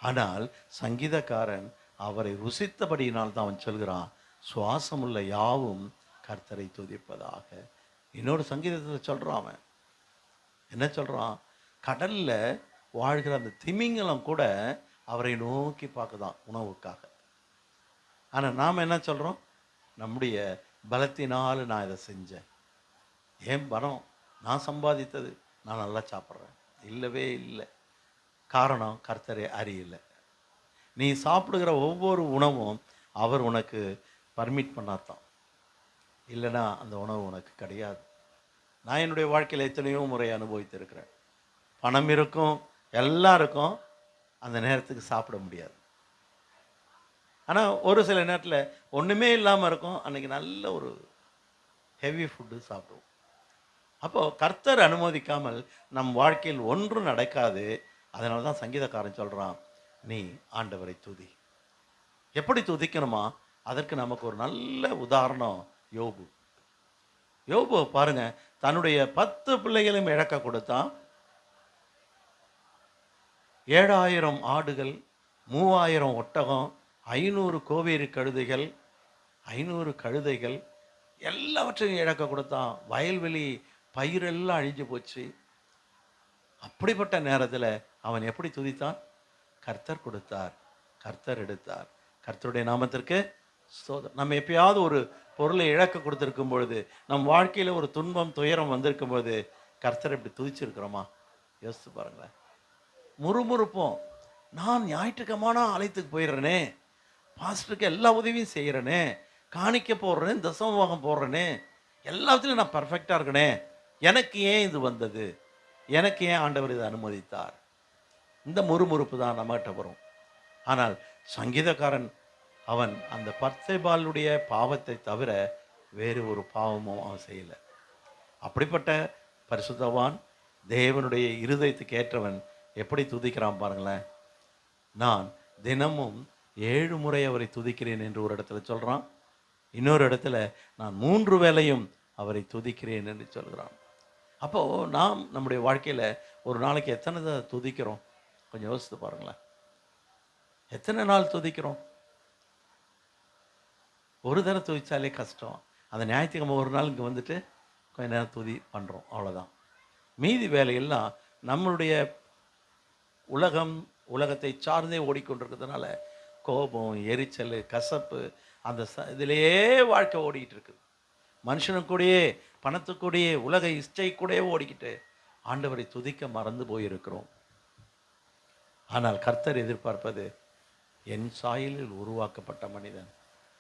Speaker 5: ஆனால் சங்கீதக்காரன் அவரை ருசித்தபடியினால் தான் அவன் சொல்கிறான், சுவாசமுள்ள யாவும் கர்த்தரை துதிப்பதாக. இன்னொரு சங்கீதத்தில் சொல்கிறான், அவன் என்ன சொல்கிறான், கடல்ல வாழ்கிற அந்த திமிங்கலம் கூட அவரை நோக்கி பார்க்குதான் உணவுக்காக. ஆனால் நாம் என்ன சொல்கிறோம், நம்முடைய பலத்தினால் நான் இதை செஞ்சேன், ஏன் பலம், நான் சம்பாதித்தது, நான் நல்லா சாப்பிட்றேன். இல்லவே இல்லை. காரணம், கர்த்தரை அறியலை. நீ சாப்பிடுகிற ஒவ்வொரு உணவும் அவர் உனக்கு பர்மிட் பண்ணாதான், இல்லைன்னா அந்த உணவு உனக்கு கிடையாது. நான் என்னுடைய வாழ்க்கையில் எத்தனையோ முறை அனுபவித்திருக்கிறேன். பணம் இருக்கும், எல்லாம் இருக்கும், அந்த நேரத்துக்கு சாப்பிட முடியாது. ஆனால் ஒரு சில நேரத்தில் ஒன்றுமே இல்லாமல் இருக்கும், அன்றைக்கி நல்ல ஒரு ஹெவி ஃபுட்டு சாப்பிடுவோம். அப்போது கர்த்தர் அனுமதிக்காமல் நம் வாழ்க்கையில் ஒன்றும் நடக்காது. அதனால தான் சங்கீதக்காரன் சொல்கிறான், நீ ஆண்டவரை துதி. எப்படி துதிக்கணுமா, அதற்கு நமக்கு ஒரு நல்ல உதாரணம் யோபு. யோபு பாருங்க, தன்னுடைய 10 பிள்ளைகளையும் இழக்க கொடுத்தான். 7000 ஆடுகள், 3000 ஒட்டகம், 500 கோவேரி கழுதைகள், 500 கழுதைகள், எல்லாவற்றையும் இழக்க கொடுத்தான். வயல்வெளி பயிரெல்லாம் அழிஞ்சு போச்சு. அப்படிப்பட்ட நேரத்தில் அவன் எப்படி துதித்தான், கர்த்தர் கொடுத்தார், கர்த்தர் எடுத்தார், கர்த்தருடைய நாமத்திற்கு ஸ்தோத்திரம். நம்ம எப்பயாவது ஒரு பொருளை இழக்க கொடுத்துருக்கும் பொழுது, நம் வாழ்க்கையில் ஒரு துன்பம் துயரம் வந்திருக்கும் பொழுது கர்த்தர் இப்படி துதிச்சிருக்கிறோமா? யோசித்து பாருங்களேன். முறுமுறுப்போம், நான் ஞாயிற்றுக்கிழமான ஆலயத்துக்கு போயிடுறேனே, பாஸ்டருக்கு எல்லா உதவியும் செய்கிறேனே, காணிக்க போடுறேன், தசமபாகம் போடுறேனே, எல்லாத்துலையும் நான் பர்ஃபெக்டாக இருக்கனே, எனக்கு ஏன் இது வந்தது, எனக்கு ஏன் ஆண்டவர் இதை அனுமதித்தார்? இந்த முறுமுறுப்பு தான் நம்மகிட்ட வரும். ஆனால் சங்கீதக்காரன் அவன் அந்த பத்சேபாளுடைய பாவத்தை தவிர வேறு ஒரு பாவமும் அவன் செய்யலை. அப்படிப்பட்ட பரிசுத்தவான், தேவனுடைய இருதயத்துக்கு ஏற்றவன் எப்படி துதிக்கிறான் பாருங்களேன். நான் தினமும் 7 முறை அவரை துதிக்கிறேன் என்று ஒரு இடத்துல சொல்கிறான். இன்னொரு இடத்துல நான் 3 வேளையும் அவரை துதிக்கிறேன் என்று சொல்கிறான். அப்போது நாம் நம்முடைய வாழ்க்கையில் ஒரு நாளைக்கு எத்தனை தான் துதிக்கிறோம் கொஞ்சம் யோசித்து பாருங்களேன். எத்தனை நாள் துதிக்கிறோம்? ஒரு தடவை துதிச்சாலே கஷ்டம். அந்த ஞாயிற்றுக்கிழமை ஒரு நாள் இங்கே வந்துட்டு கொஞ்ச நேரம் துதி பண்ணுறோம், அவ்வளோதான். மீதி வேலையெல்லாம் நம்மளுடைய உலகத்தை சார்ந்தே ஓடிக்கொண்டிருக்கிறதுனால கோபம், எரிச்சல், கசப்பு, அந்த இதிலேயே வாழ்க்கை ஓடிக்கிட்டு இருக்குது. மனுஷனுக்கூடையே, பணத்துக்கூடையே, உலக இச்சை கூடயே ஓடிக்கிட்டு ஆண்டவரை துதிக்க மறந்து போயிருக்கிறோம். ஆனால் கர்த்தர் எதிர்பார்ப்பது, என் சாயலில் உருவாக்கப்பட்ட மனிதன்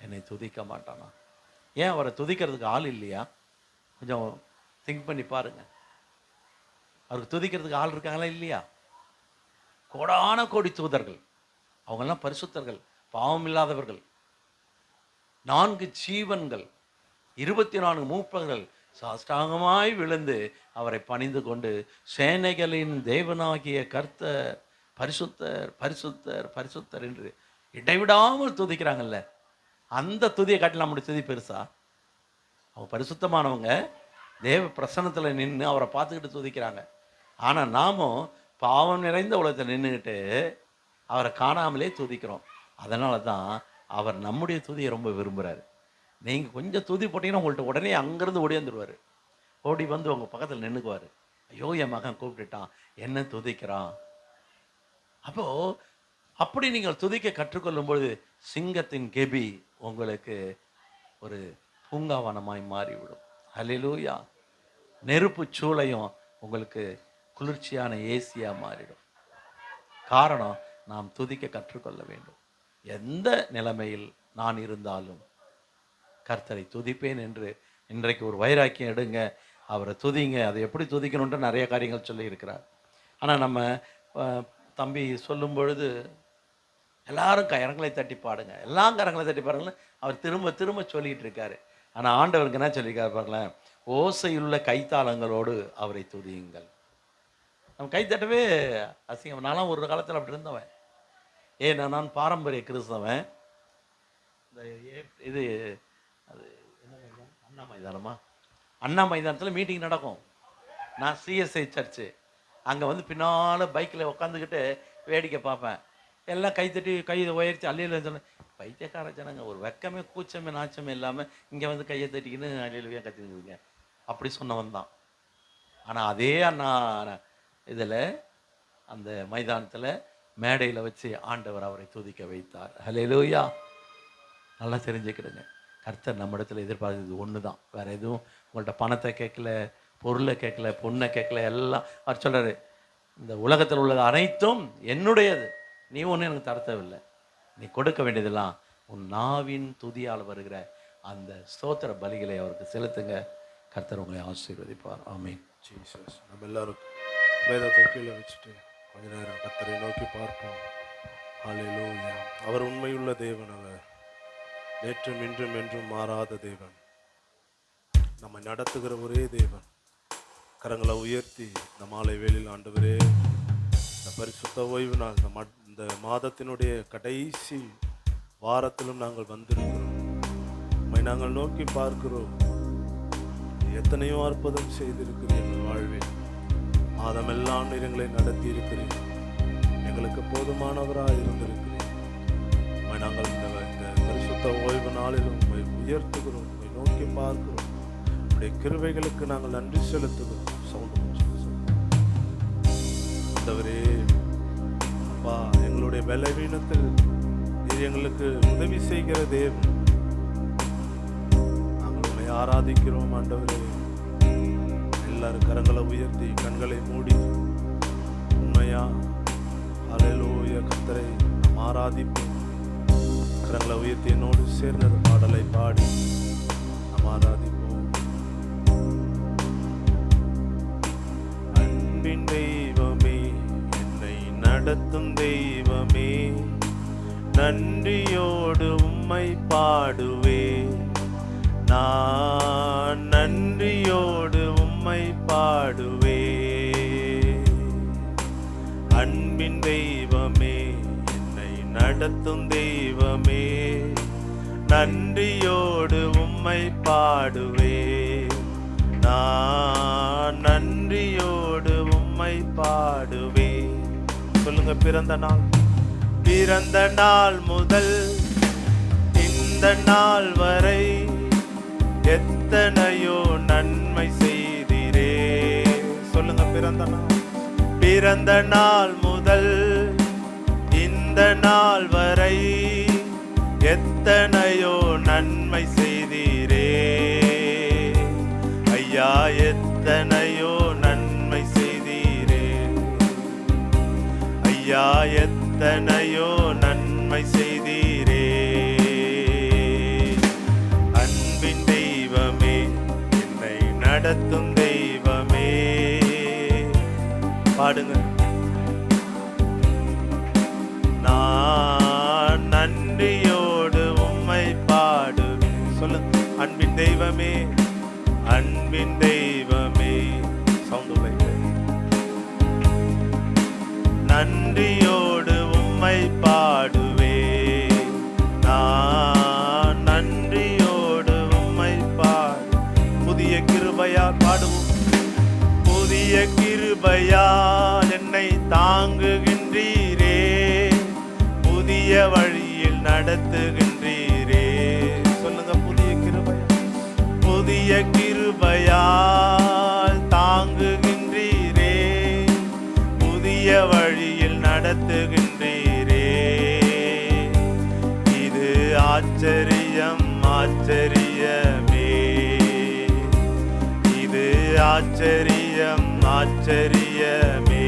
Speaker 5: என்னை துதிக்க மாட்டானா? ஏன் அவரை துதிக்கிறதுக்கு ஆள் இல்லையா? கொஞ்சம் திங்க் பண்ணி பாருங்க. அவருக்கு துதிக்கிறதுக்கு ஆள் இருக்காங்களா இல்லையா? கோடான கோடி தூதர்கள், அவங்கெல்லாம் பரிசுத்தர்கள், பாவம் இல்லாதவர்கள், 4 ஜீவன்கள், 24 மூப்பர்கள் சாஷ்டாங்கமாய் விழுந்து அவரை பணிந்து கொண்டு சேனைகளின் தேவனாகிய கர்த்தர் பரிசுத்தர் பரிசுத்தர் பரிசுத்தர் என்று இடைவிடாமல் துதிக்கிறாங்கல்ல. அந்த துதியை காட்டி நம்முடைய துதி பெருசா? அவங்க பரிசுத்தமானவங்க தேவ பிரசன்னத்தில் நின்று அவரை பார்த்துக்கிட்டு துதிக்கிறாங்க. ஆனால் நாமும் பாவம் நிறைந்த உலகத்தில் நின்றுக்கிட்டு அவரை காணாமலே துதிக்கிறோம். அதனால தான் அவர் நம்முடைய துதியை ரொம்ப விரும்புகிறார். நீங்கள் கொஞ்சம் துதி போட்டிங்கன்னா உங்கள்கிட்ட உடனே அங்கேருந்து ஓடியாந்துருவார். ஓடி வந்து உங்கள் பக்கத்தில் நின்றுக்குவார். ஐயோ, என் மகன் கூப்பிட்டுட்டான், என்ன துதிக்கிறான். அப்போது அப்படி நீங்கள் துதிக்க கற்றுக்கொள்ளும்பொழுது சிங்கத்தின் கெபி உங்களுக்கு ஒரு பூங்காவனமாய் மாறிவிடும். ஹல்லேலூயா. நெருப்பு சூளையும் உங்களுக்கு குளிர்ச்சியான ஏசியாக மாறிடும். காரணம், நாம் துதிக்க கற்றுக்கொள்ள வேண்டும். எந்த நிலைமையில் நான் இருந்தாலும் கர்த்தரை துதிப்பேன் என்று இன்றைக்கு ஒரு வைராக்கியம் எடுங்க. அவரை துதிங்க. அதை எப்படி துதிக்கணுன்ட்டு நிறைய காரியங்கள் சொல்லியிருக்கிறார். ஆனால் நம்ம தம்பி சொல்லும் பொழுது எல்லாரும் கரங்களை தட்டி பாடுங்க, எல்லாம் கரங்களை தட்டி பாருங்கன்னு அவர் திரும்ப திரும்ப சொல்லிகிட்டு இருக்காரு. ஆனால் ஆண்டவருக்கு என்ன சொல்லியிருக்காரு பாருங்களேன், ஓசையுள்ள கைத்தாளங்களோடு அவரை துதியுங்கள். நம்ம கைத்தட்டவே அசிங்கம். நானும் ஒரு காலத்தில் அப்படி இருந்தவன். நான் பாரம்பரிய கிறிஸ்தவன். இந்த இது அது என்ன மைதானம், அண்ணா மைதானமா, அண்ணா மைதானத்தில் மீட்டிங் நடக்கும். நான் சிஎஸ்ஐ சர்ச்சு. அங்கே வந்து பின்னால் பைக்கில் உட்காந்துக்கிட்டு வேடிக்கை பார்ப்பேன். எல்லாம் கைத்தட்டி கை உயர்த்தி அல்லையில சொன்னேன். பைத்தியக்கார ஜனங்க, ஒரு வெக்கமே கூச்சமே நாச்சமே இல்லாமல் இங்கே வந்து கையை தட்டிக்கின்னு அல்லையிலவே கத்திருக்குதுங்க. அப்படி சொன்னவன் தான். ஆனால் அதே அண்ணா இதில் அந்த மைதானத்தில் மேடையில் வச்சு ஆண்டவர் அவரை துதிக்க வைத்தார். ஹல்லேலூயா. நல்லா தெரிஞ்சுக்கிடுங்க, கர்த்தர் நம்ம இடத்துல எதிர்பார்த்தது ஒன்று தான். வேறு எதுவும் உங்கள்கிட்ட பணத்தை கேட்கல, பொருளை கேட்கல, பொண்ணை கேட்கல. எல்லாம் அவர் சொல்கிறாரு, இந்த உலகத்தில் உள்ளது அனைத்தும் என்னுடையது, நீ ஒன்றும் எனக்கு தர தேவையில்லை. நீ கொடுக்க வேண்டியதெல்லாம் உன் நாவின் துதியால் வருகிற அந்த ஸ்தோத்திர பலிகளை அவருக்கு செலுத்துங்க. கர்த்தர் உங்களை ஆசீர்வதிப்பார். ஆமென்.
Speaker 3: ஜீசஸ். நம்ம எல்லாரும் வேதத்தை கீழே வச்சுட்டு கொஞ்ச நேரம் கர்த்தரை நோக்கி பார்ப்போம். ஹல்லேலூயா. அவர் உண்மையுள்ள தேவன். அவர் நேற்றும் இன்றும் என்றும் மாறாத தேவன். நம்ம நடத்துகிற ஒரே தேவன். கரங்களை உயர்த்தி இந்த மாலை வேளையில் ஆண்டவரே, இந்த பரிசுத்த ஓய்வு நாள், இந்த மாதத்தினுடைய கடைசி வாரத்திலும் நாங்கள் வந்திருக்கிறோம். உம்மை நாங்கள் நோக்கி பார்க்கிறோம். எத்தனையோ அற்புதம் செய்திருக்கிறேன் எங்கள் வாழ்வில். மாதமெல்லாம் எங்களை நடத்தி இருக்கிறேன். எங்களுக்கு போதுமானவராக இருந்திருக்கிறேன். உம்மை நாங்கள் இந்த பரிசுத்த ஓய்வு நாளிலும் உம்மை உயர்த்துகிறோம், உம்மை நோக்கி பார்க்கிறோம். உம்முடைய கிருபைகளுக்கு நாங்கள் நன்றி செலுத்துகிறோம். ஆண்டவரே, அப்பா, எங்களுடைய பலவீனத்தில் நீர் எங்களுக்கு உதவி செய்கிற தேவன். நாங்கள் உம்மை ஆராதிக்கிறோம் ஆண்டவரே. எல்லாரும் கரங்களை உயர்த்தி கண்களை மூடி உண்மையா ஹல்லேலூயா கர்த்தரை நாம் ஆராதிப்போம். கரங்களை உயர்த்தி என்னோடு சேர்ந்த பாடலை பாடி நாம் ஆராதிப்போம். அன்பின் தெய்வமே, என்னை நடத்தும் தெய்வமே, நன்றியோடு உம்மை பாடுவே. நான் நன்றியோடு உம்மை பாடுவே. அன்பின் தெய்வமே, என்னை நடத்தும் தெய்வமே, நன்றியோடு உம்மை பாடுவே. நான் நன்றியோடு உம்மை பாடுவே. சொல்லுங்க, பிறந்த நாள் முதல் இந்த நாள் வரை எத்தனையோ நன்மை செய்தீரே. சொல்லுங்க, பிறந்த நாள் முதல் இந்த நாள் வரை எத்தனையோ நன்மை செய்தீரே. ஐயா, எத்தனையோ நன்மை செய்தீரே. ஐயா, எத்தனையோ நன்மை செய்தீரே. அன்பின் தெய்வமே, என்னை நடத்தும் தெய்வமே. பாடுங்க. நான் நன்றி தெய்வமே, அன்பின் தெய்வமே. சவுண்ட் வைக்க. நன்றியோடு உம்மை பாடுவே, நான் நன்றியோடு உம்மை பாடு. புதிய கிருபையால் பாடுவோம். புதிய கிருபையால் என்னை தாங்குகின்றீரே, புதிய வழியில் நடத்துகின்றீரே. சொல்லுங்க, புதிய கிருபையால், புதிய கிருபையால் தாங்குகின்றீரே, புதிய வழியில் நடத்துகின்றீரே. இது ஆச்சரியம், ஆச்சரியமே. இது ஆச்சரியம், ஆச்சரியமே.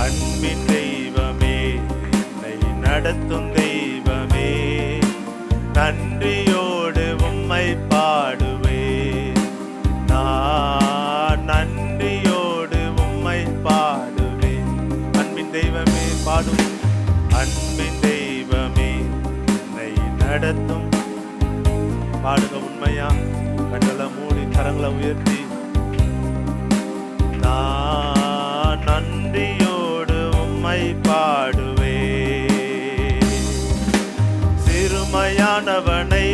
Speaker 3: அன்பின் தெய்வமே, என்னை நடத்தும் தெய்வமே, நன்றியோடு உம்மை பாடுவே, நான் நன்றியோடு உம்மை பாடுவே. அன்பின் தெய்வமே பாடும், அன்பின் தெய்வமே என்னை நடத்தும். பாடுக உண்மையா, கண்களை மூடி கரங்களை உயர்த்தி. நான் நன்றியோடு உம்மை பாடுவே, சிறுமையானவனை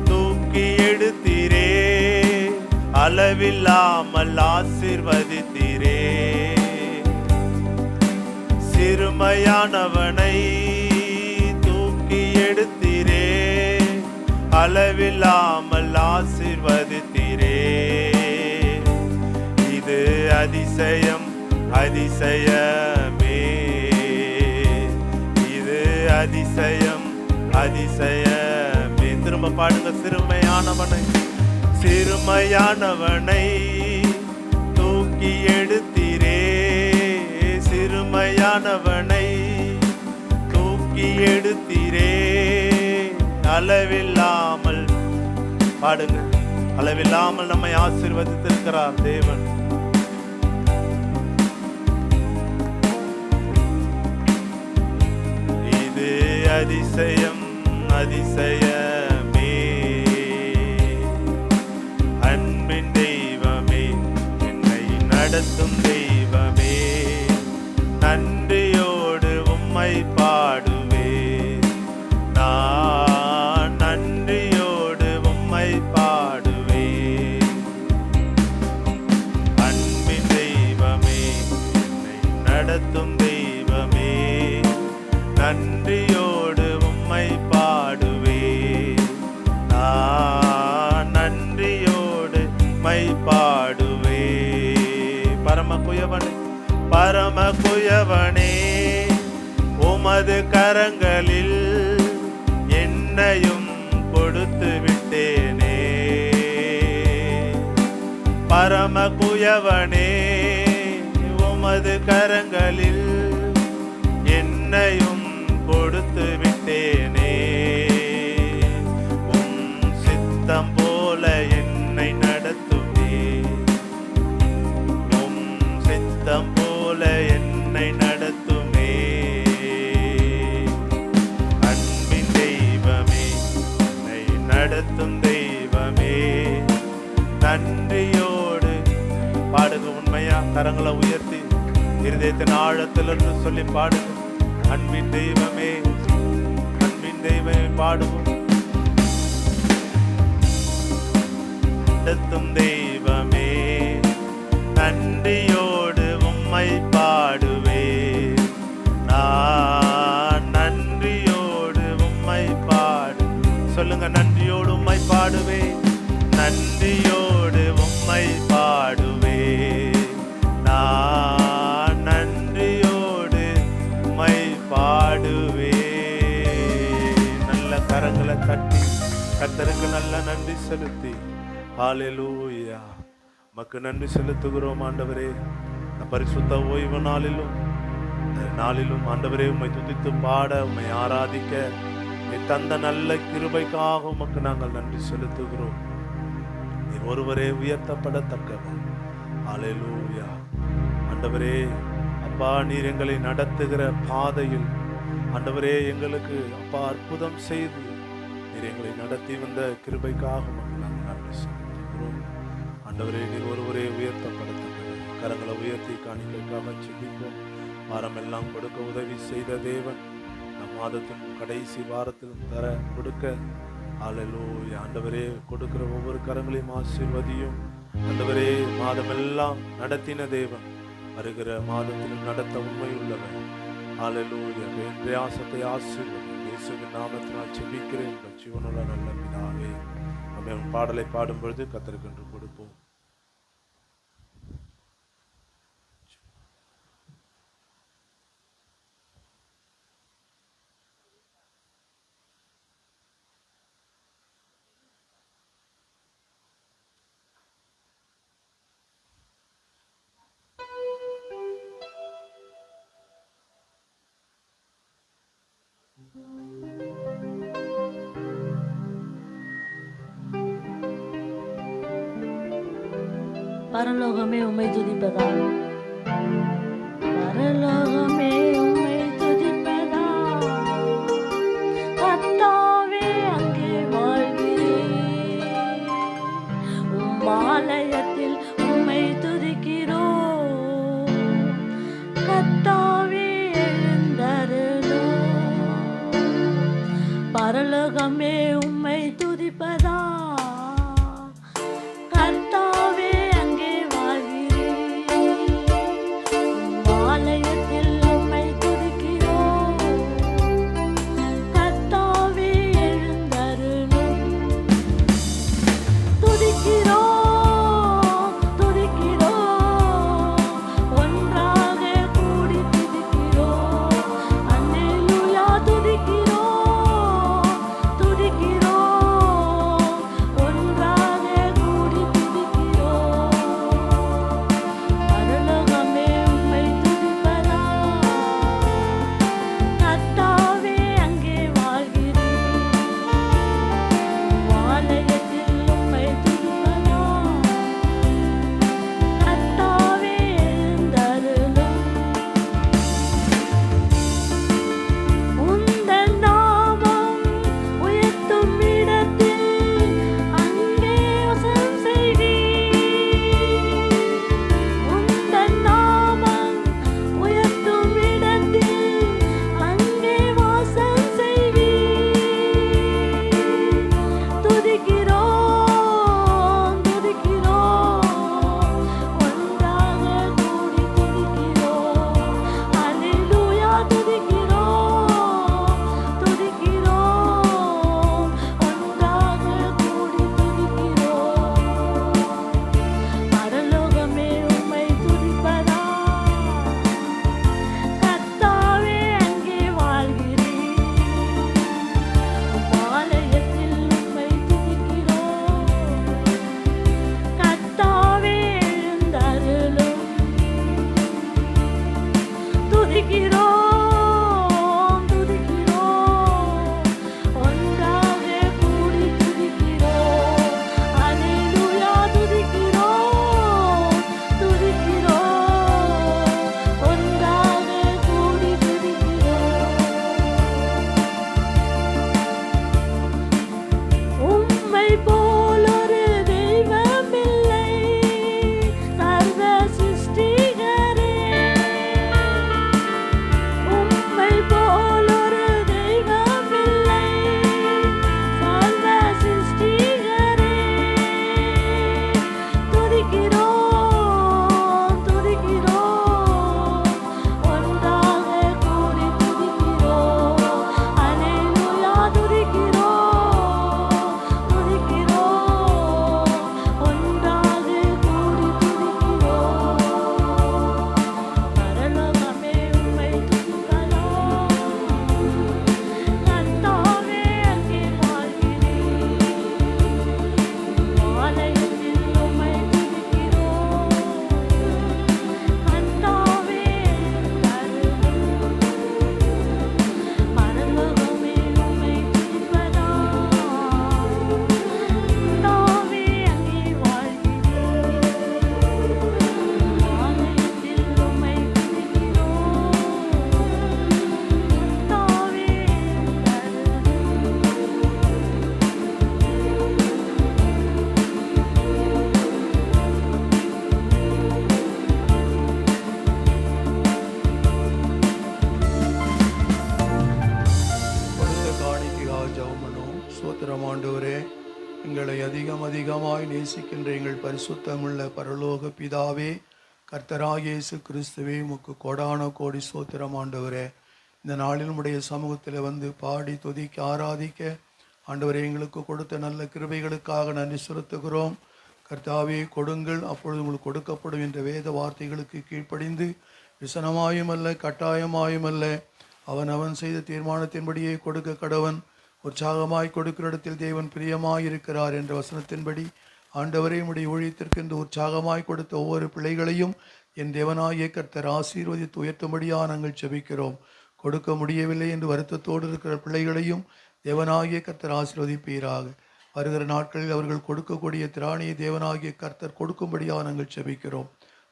Speaker 3: தூக்கி எடுத்தீரே, அளவில்லாமல் ஆசீர்வதித்தீரே. சிறுமையானவனை தூக்கி எடுத்தீரே, அளவில்லாமல் ஆசீர்வதித்தீரே. இது அதிசயம், அதிசயமே. இது அதிசயம், அதிசயமே. திரும்ப பாடுங்க. சிறுமையானவனை, சிறுமையானவனை தூக்கி எடுத்தீரே, சிறுமையானவனை தூக்கி எடுத்தீரே, அளவில்லாமல். பாடுங்க. அளவில்லாமல் நம்மை ஆசீர்வதித்திருக்கிறார் தேவன். இது அதிசயம், அதிசயமே. அன்பின் தெய்வமே, என்னை நடத்தும் தெய்வமே, நன்றியோடு உம்மை பாடுவே, நான் நன்றியோடு உம்மை பாடுவே. அன்பின் தெய்வமே, என்னை நடத்தும் தெய்வமே, நன்றியோடு உம்மை பாடுவே, நான் நன்றியோடு உம்மை பாடுவே. பரமகுயவனே, பரமகுயவனே, உமது கரங்களில் என்னையும் கொடுத்து விட்டேனே. பரமகுயவனே, உமது கரங்களில் என்னையும் கொடுத்து விட்டேனே. உம் சித்தம் போல என்னை நடத்துவே, உம் சித்தம் போல என்னை நடத்துமே. அன்பின் தெய்வமே, என்னை நடத்தும் தெய்வமே, நன்றியோடு. பாடுங்க உண்மையா, கரங்களை உயர்த்தி இருதயத்தின் ஆழத்திலிருந்து சொல்லி பாடுங்க. அன்பின் தெய்வமே, அன்பின் தெய்வமே பாடுவோம். நடத்தும் தெய்வமே, நன்றியோடு உம்மை பாடுவே, நான் நன்றியோடு உம்மை பாடு. சொல்லுங்க, நன்றியோடு உம்மை பாடுவே, நன்றியோடு உம்மை பாடுவே, நான் நன்றியோடு உம்மை பாடுவே. நல்ல கரங்களை தட்டி கர்த்தருக்கு நல்ல நன்றி செலுத்தி, ஹல்லேலூயா, உமக்கு நன்றி செலுத்துகிறோம் ஆண்டவரே. இந்த பரிசுத்த ஓய்வு நாளிலும் நாளிலும் ஆண்டவரே உம்மை துதித்து பாட, உம்மை ஆராதிக்க நீ தந்த நல்ல கிருபைக்காக உமக்கு நாங்கள் நன்றி செலுத்துகிறோம். நீ ஒருவரே உயர்த்தப்படத்தக்கவர். ஹல்லேலூயா. ஆண்டவரே அப்பா, நீர் எங்களை நடத்துகிற பாதையில் ஆண்டவரே எங்களுக்கு அப்பா அற்புதம் செய்து நீர் எங்களை நடத்தி வந்த கிருபைக்காக உமக்கு நாங்கள் நன்றி செலுத்துகிறோம். ஆண்டவரே, நீர் ஒருவரே உயர்த்தப்படத்தக்கது. கரங்களை உயர்த்தி காணிக்கைக்காக செபிப்போம். வாரமெல்லாம் கொடுக்க உதவி செய்த தேவன் நம் மாதத்தின் கடைசி வாரத்திலும் தர கொடுக்க அல்லேலூயா. ஆண்டவரே, கொடுக்கிற ஒவ்வொரு கரங்களையும் ஆசீர்வதியும். ஆண்டவரே, மாதமெல்லாம் நடத்தின தேவன் வருகிற மாதத்திலும் நடத்த உண்மை உள்ளவன். அல்லேலூயா. என் பிரயாசத்தை ஆசீர்வதி. இயேசுவின் நாமத்தினால் செபிக்கிறேன் எங்கள் ஜீவனுள்ள நல்ல பிதாவே. நம்ம பாடலை பாடும் பொழுது கர்த்தருக்கு என்று கொடுப்போம்.
Speaker 2: பரலோகமே உம்மை துதிப்பதாக, பரலோகமே உம்மை துதிப்பதாக, கர்த்தாவே அங்கே வாழ்கிறேன். உம் ஆலயத்தில் உம்மை துதிக்கிறோம். கர்த்தாவே எழுந்தருளும். பரலோகமே உம்மை துதிப்பதாக, கர்த்தாவே அங்கே வாழ்கிறேன். உம் ஆலயத்தில்
Speaker 1: நேசிக்கின்ற எங்கள் பரிசுத்தமுள்ள பரலோக பிதாவே, கர்த்தராகிய இயேசு கிறிஸ்துவே, உமக்கு கோடான கோடி ஸ்தோத்திரம் ஆண்டவரே. இந்த நாளில் உம்முடைய சமூகத்தில் வந்து பாடி துதிக்க ஆராதிக்க ஆண்டவரே எங்களுக்கு கொடுத்த நல்ல கிருபைகளுக்காக நன்றி செலுத்துகிறோம். கர்த்தாவே, கொடுங்கள் அப்பொழுது உங்களுக்கு கொடுக்கப்படும் என்ற வேத வார்த்தைகளுக்கு கீழ்ப்படிந்து விசனமாயும் அல்ல கட்டாயமாயும் அல்ல, அவன் செய்த தீர்மானத்தின்படியே கொடுக்க கடவன். உற்சாகமாய் கொடுக்கிற இடத்தில் தேவன் பிரியமாய் இருக்கிறார் என்ற வசனத்தின்படி ஆண்டவரே, உம்முடைய ஊழியத்திற்கு என்று உற்சாகமாய் கொடுத்த ஒவ்வொரு பிள்ளைகளையும் என் தேவனாகிய கர்த்தர் ஆசீர்வதித்து உயர்த்தும்படியாக நாங்கள் ஜெபிக்கிறோம். கொடுக்க முடியவில்லை என்று வருத்தத்தோடு இருக்கிற பிள்ளைகளையும் தேவனாகிய கர்த்தர் ஆசீர்வதிப்பீராக. வருகிற நாட்களில் அவர்கள் கொடுக்கக்கூடிய திராணியை தேவனாகிய கர்த்தர் கொடுக்கும்படியாக நாங்கள் ஜெபிக்கிறோம்.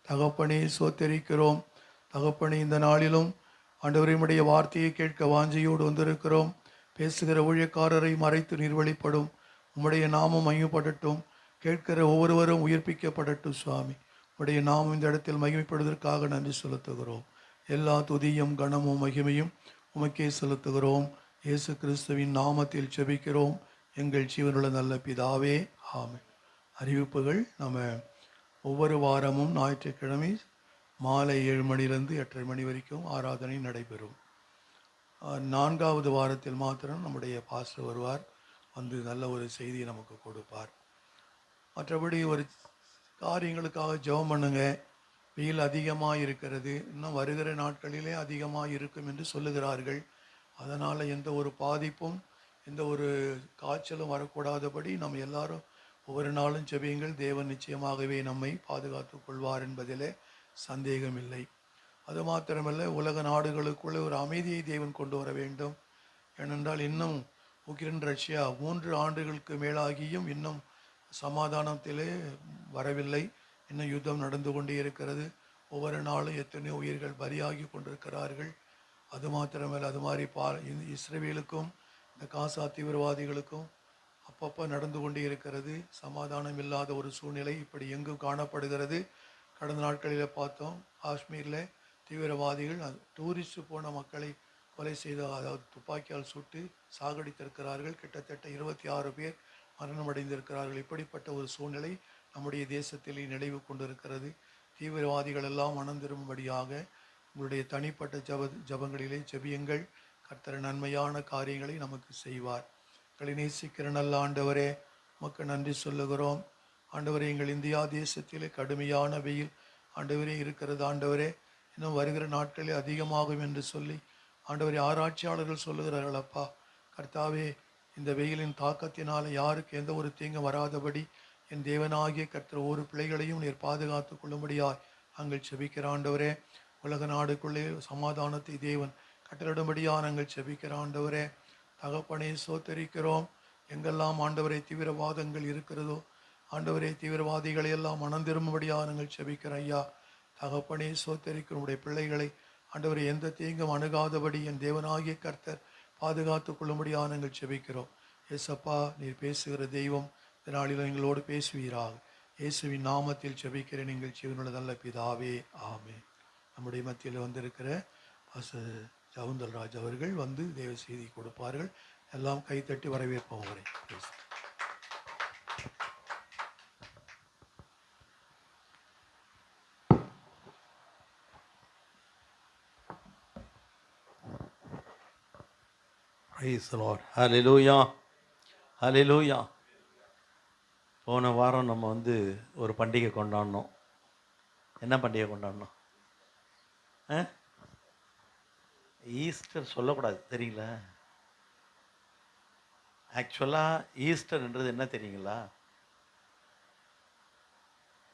Speaker 1: தகப்பனே, சோத்தரிக்கிறோம். தகப்பனே, இந்த நாளிலும் ஆண்டவரே உம்முடைய வார்த்தையை கேட்க வாஞ்சையோடு வந்திருக்கிறோம். பேசுகிற ஊழியக்காரரை மறைத்து நீர்வழிப்படும். உம்முடைய நாமம் மகிமைப்படட்டும். கேட்கிற ஒவ்வொருவரும் உயிர்ப்பிக்கப்படட்டும். சுவாமி, உம்முடைய நாமம் இந்த இடத்தில் மகிமைப்படுவதற்காக நன்றி செலுத்துகிறோம். எல்லா துதியும் கனமும் மகிமையும் உமக்கே செலுத்துகிறோம். இயேசு கிறிஸ்துவின் நாமத்தில் ஜெபிக்கிறோம் எங்கள் ஜீவனுள்ள நல்ல பிதாவே, ஆமென். அறிவிப்புகள். நம்ம ஒவ்வொரு வாரமும் ஞாயிற்றுக்கிழமை மாலை 7 மணிலிருந்து 8:30 மணி வரைக்கும் ஆராதனை நடைபெறும். 4வது வாரத்தில் மாத்திரம் நம்முடைய பாஸ்டர் வருவார், வந்து நல்ல ஒரு செய்தியை நமக்கு கொடுப்பார். மற்றபடி ஒரு காரியங்களுக்காக ஜெபம் பண்ணுங்க. வெயில் அதிகமாக இருக்கிறது, இன்னும் வருகிற நாட்களிலே அதிகமாக இருக்கும் என்று சொல்லுகிறார்கள். அதனால் எந்த ஒரு பாதிப்பும் எந்த ஒரு காய்ச்சலும் வரக்கூடாதபடி நம்ம எல்லாரும் ஒவ்வொரு நாளும் ஜெபியுங்கள். தேவன் நிச்சயமாகவே நம்மை பாதுகாத்து கொள்வார் என்பதிலே சந்தேகமில்லை. அது மாத்திரமல்ல, உலக நாடுகளுக்குள்ளே ஒரு அமைதியை தேவன் கொண்டு வர வேண்டும். ஏனென்றால் இன்னும் உக்ரைன் ரஷ்யா 3 ஆண்டுகளுக்கு மேலாகியும் இன்னும் சமாதானத்திலே வரவில்லை. இன்னும் யுத்தம் நடந்து கொண்டே இருக்கிறது. ஒவ்வொரு நாளும் எத்தனையோ உயிர்கள் பலியாகி கொண்டிருக்கிறார்கள். அது மாத்திரமல்ல, அது மாதிரி இஸ்ரேலுக்கும் இந்த காசா தீவிரவாதிகளுக்கும் அப்பப்போ நடந்து கொண்டே இருக்கிறது. சமாதானம் இல்லாத ஒரு சூழ்நிலை இப்படி எங்கும் காணப்படுகிறது. கடந்த நாட்களில் பார்த்தோம், காஷ்மீரில் தீவிரவாதிகள் டூரிஸ்ட் போன மக்களை கொலை செய்த, அதாவது துப்பாக்கியால் சுட்டு சாகடித்திருக்கிறார்கள். கிட்டத்தட்ட 26 பேர் மரணமடைந்திருக்கிறார்கள். இப்படிப்பட்ட ஒரு சூழ்நிலை நம்முடைய தேசத்தில் நிலவு கொண்டிருக்கிறது. தீவிரவாதிகள் எல்லாம் மனம் திரும்பும்படியாக உங்களுடைய தனிப்பட்ட ஜபங்களிலே ஜெபியுங்கள். கர்த்தர் நன்மையான காரியங்களை நமக்கு செய்வார். எங்களை நேசிக்கிற நல்ல ஆண்டவரே, உமக்கு நன்றி சொல்லுகிறோம். ஆண்டவரே, எங்கள் இந்தியா தேசத்திலே கடுமையான வெயில் ஆண்டவரே இருக்கிறது. ஆண்டவரே, இன்னும் வருகிற நாட்களில் அதிகமாகும் என்று சொல்லி ஆண்டவரே ஆராய்ச்சியாளர்கள் சொல்லுகிறார்கள். அப்பா கர்த்தாவே, இந்த வெயிலின் தாக்கத்தினால் யாருக்கு எந்த ஒரு தீங்கும் வராதபடி என் தேவனாகிய கர்த்தர் ஒரு பிள்ளைகளையும் நீர் பாதுகாத்து கொள்ளும்படியாய் நாங்கள் செபிக்கிற ஆண்டவரே. உலக நாடுக்குள்ளே சமாதானத்தை தேவன் கட்டளிடும்படியாக நாங்கள் செபிக்கிற ஆண்டவரே. தகப்பனே, சோத்தரிக்கிறோம். எங்கெல்லாம் ஆண்டவரே தீவிரவாதங்கள் இருக்கிறதோ ஆண்டவரே, தீவிரவாதிகளை எல்லாம் மனம் திரும்பும்படியாக நாங்கள் செபிக்கிறோம். ஐயா தகப்பனே, சோத்தரிக்கிற உடைய பிள்ளைகளை ஆண்டவரை எந்த தீங்கும் அணுகாதபடி என் தேவனாகிய கர்த்தர் பாதுகாத்து கொள்ளும்படியாக நாங்கள் செபிக்கிறோம். ஏசப்பா, நீர் பேசுகிற தெய்வம், இதனாலும் எங்களோடு பேசுவீராக. இயேசுவின் நாமத்தில் செபிக்கிறேன் எங்கள் ஜீவனுள்ள நல்ல பிதாவே, ஆமென். நம்முடைய மத்தியில் வந்திருக்கிற ஜவுந்தல்ராஜ் அவர்கள் வந்து தேவ செய்தி கொடுப்பார்கள். எல்லாம் கைத்தட்டி வரவேற்போம் அவரை.
Speaker 5: Praise the Lord. Hallelujah. Hallelujah. போன வாரம் நம்ம வந்து ஒரு பண்டிகை கொண்டாடினோம். என்ன பண்டிகை கொண்டாடினோம்? ஈஸ்டர் சொல்லக்கூடாது, தெரியல. ஆக்சுவலாக ஈஸ்டர்ன்றது என்ன தெரியுங்களா?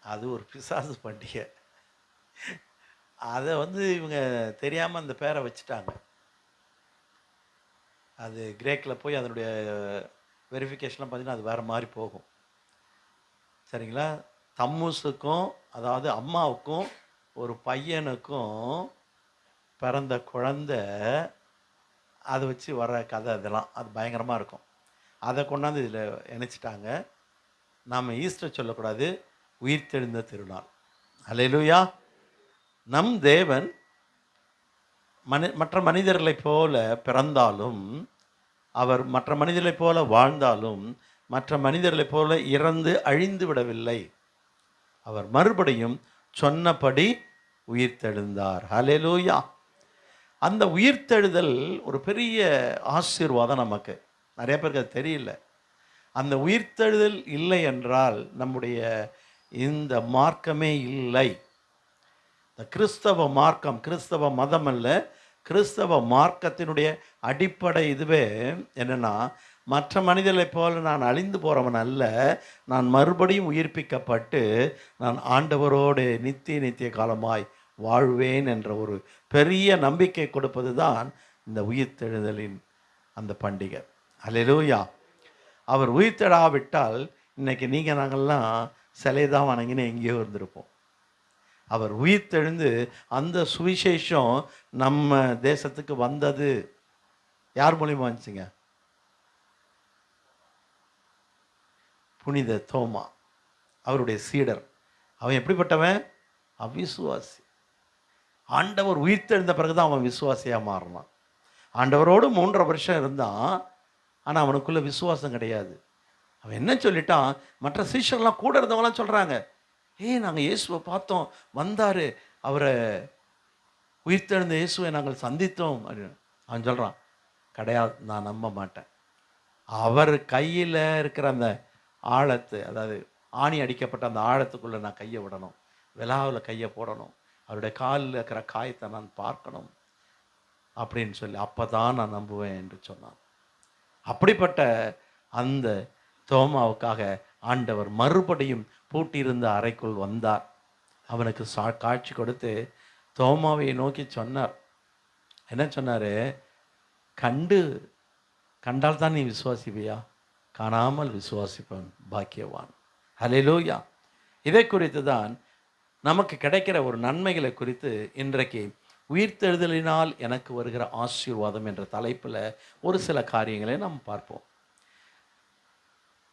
Speaker 5: அது ஒரு பிசாசு பண்டிகை. அதை வந்து இவங்க தெரியாமல் அந்த பேரை வச்சுட்டாங்க. அது கிரேக்கில் போய் அதனுடைய வெரிஃபிகேஷன்லாம் பார்த்தீங்கன்னா அது வேறு மாதிரி போகும். சரிங்களா? தம்முஸுக்கும், அதாவது அம்மாவுக்கும் ஒரு பையனுக்கும் பிறந்த குழந்தை, அதை வச்சு வர கதை அதெல்லாம் அது பயங்கரமாக இருக்கும். அதை கொண்டாந்து இதில் இணைச்சிட்டாங்க. நாம் ஈஸ்டர் சொல்லக்கூடாது, உயிர்த்தெழுந்த திருநாள். அல்லேலூயா. நம் தேவன் மற்ற மனிதர்களைப் போல பிறந்தாலும், அவர் மற்ற மனிதர்களைப் போல வாழ்ந்தாலும், மற்ற மனிதர்களைப் போல இறந்து அழிந்து விடவில்லை. அவர் மறுபடியும் சொன்னபடி உயிர்த்தெழுந்தார். ஹல்லேலூயா. அந்த உயிர்த்தெழுதல் ஒரு பெரிய ஆசீர்வாதம் நமக்கு. நிறைய பேருக்கு அது தெரியல. அந்த உயிர்த்தெழுதல் இல்லை என்றால் நம்முடைய இந்த மார்க்கமே இல்லை. இந்த கிறிஸ்தவ மார்க்கம், கிறிஸ்தவ மதம் அல்ல, கிறிஸ்தவ மார்க்கத்தினுடைய அடிப்படை இதுவே என்னென்னா, மற்ற மனிதர்களைப் போல நான் அழிந்து போகிறவன் அல்ல, நான் மறுபடியும் உயிர்ப்பிக்கப்பட்டு நான் ஆண்டவரோடு நித்திய காலமாய் வாழ்வேன் என்ற ஒரு பெரிய நம்பிக்கை கொடுப்பது தான் இந்த உயிர்த்தெழுதலின் அந்த பண்டிகை. அல்லேலூயா. அவர் உயிர்த்தெழாவிட்டால் இன்னைக்கு நீங்கள் நாங்கள்லாம் சிலை தான் வணங்கின்னு எங்கேயோ இருந்திருப்போம். அவர் உயிர்த்தெழுந்து அந்த சுவிசேஷம் நம்ம தேசத்துக்கு வந்தது யார் மூலியமாக வந்துச்சுங்க? புனித தோமா, அவருடைய சீடர். அவன் எப்படிப்பட்டவன்? அவிசுவாசி. ஆண்டவர் உயிர்த்தெழுந்த பிறகு தான் அவன் விசுவாசியாக மாறினான். ஆண்டவரோடு 3.5 வருஷம் இருந்தான், ஆனால் அவனுக்குள்ள விசுவாசம் கிடையாது. அவன் என்ன சொல்லிட்டான், மற்ற சீஷர்லாம் கூட இருந்தவங்களாம் சொல்கிறாங்க, நாங்கள் இயேசுவை பார்த்தோம், வந்தார், அவரை உயிர்த்தெழுந்த இயேசுவை நாங்கள் சந்தித்தோம் அப்படின்னு. அவன் சொல்கிறான், கிடையாது, நான் நம்ப மாட்டேன். அவர் கையில் இருக்கிற அந்த ஆழத்து, அதாவது ஆணி அடிக்கப்பட்ட அந்த ஆழத்துக்குள்ளே நான் கையை விடணும், விழாவில் கையை போடணும், அவருடைய காலில் இருக்கிற காயத்தை நான் பார்க்கணும் அப்படின்னு சொல்லி அப்போ தான் நான் நம்புவேன் என்று சொன்னான். அப்படிப்பட்ட அந்த தோமாவுக்காக ஆண்டவர் மறுபடியும் பூட்டியிருந்த அறைக்குள் வந்தார். அவனுக்கு காட்சி கொடுத்து தோமாவை நோக்கி சொன்னார். என்ன சொன்னார்? கண்டால் தான் நீ விசுவாசிப்பியா, காணாமல் விசுவாசிப்பவன் பாக்கியவான். ஹல்லேலூயா. இதை குறித்து தான் நமக்கு கிடைக்கிற ஒரு நன்மைகளை குறித்து இன்றைக்கு உயிர்த்தெழுதலினால் எனக்கு வருகிற ஆசீர்வாதம் என்ற தலைப்பில் ஒரு சில காரியங்களை நாம் பார்ப்போம்.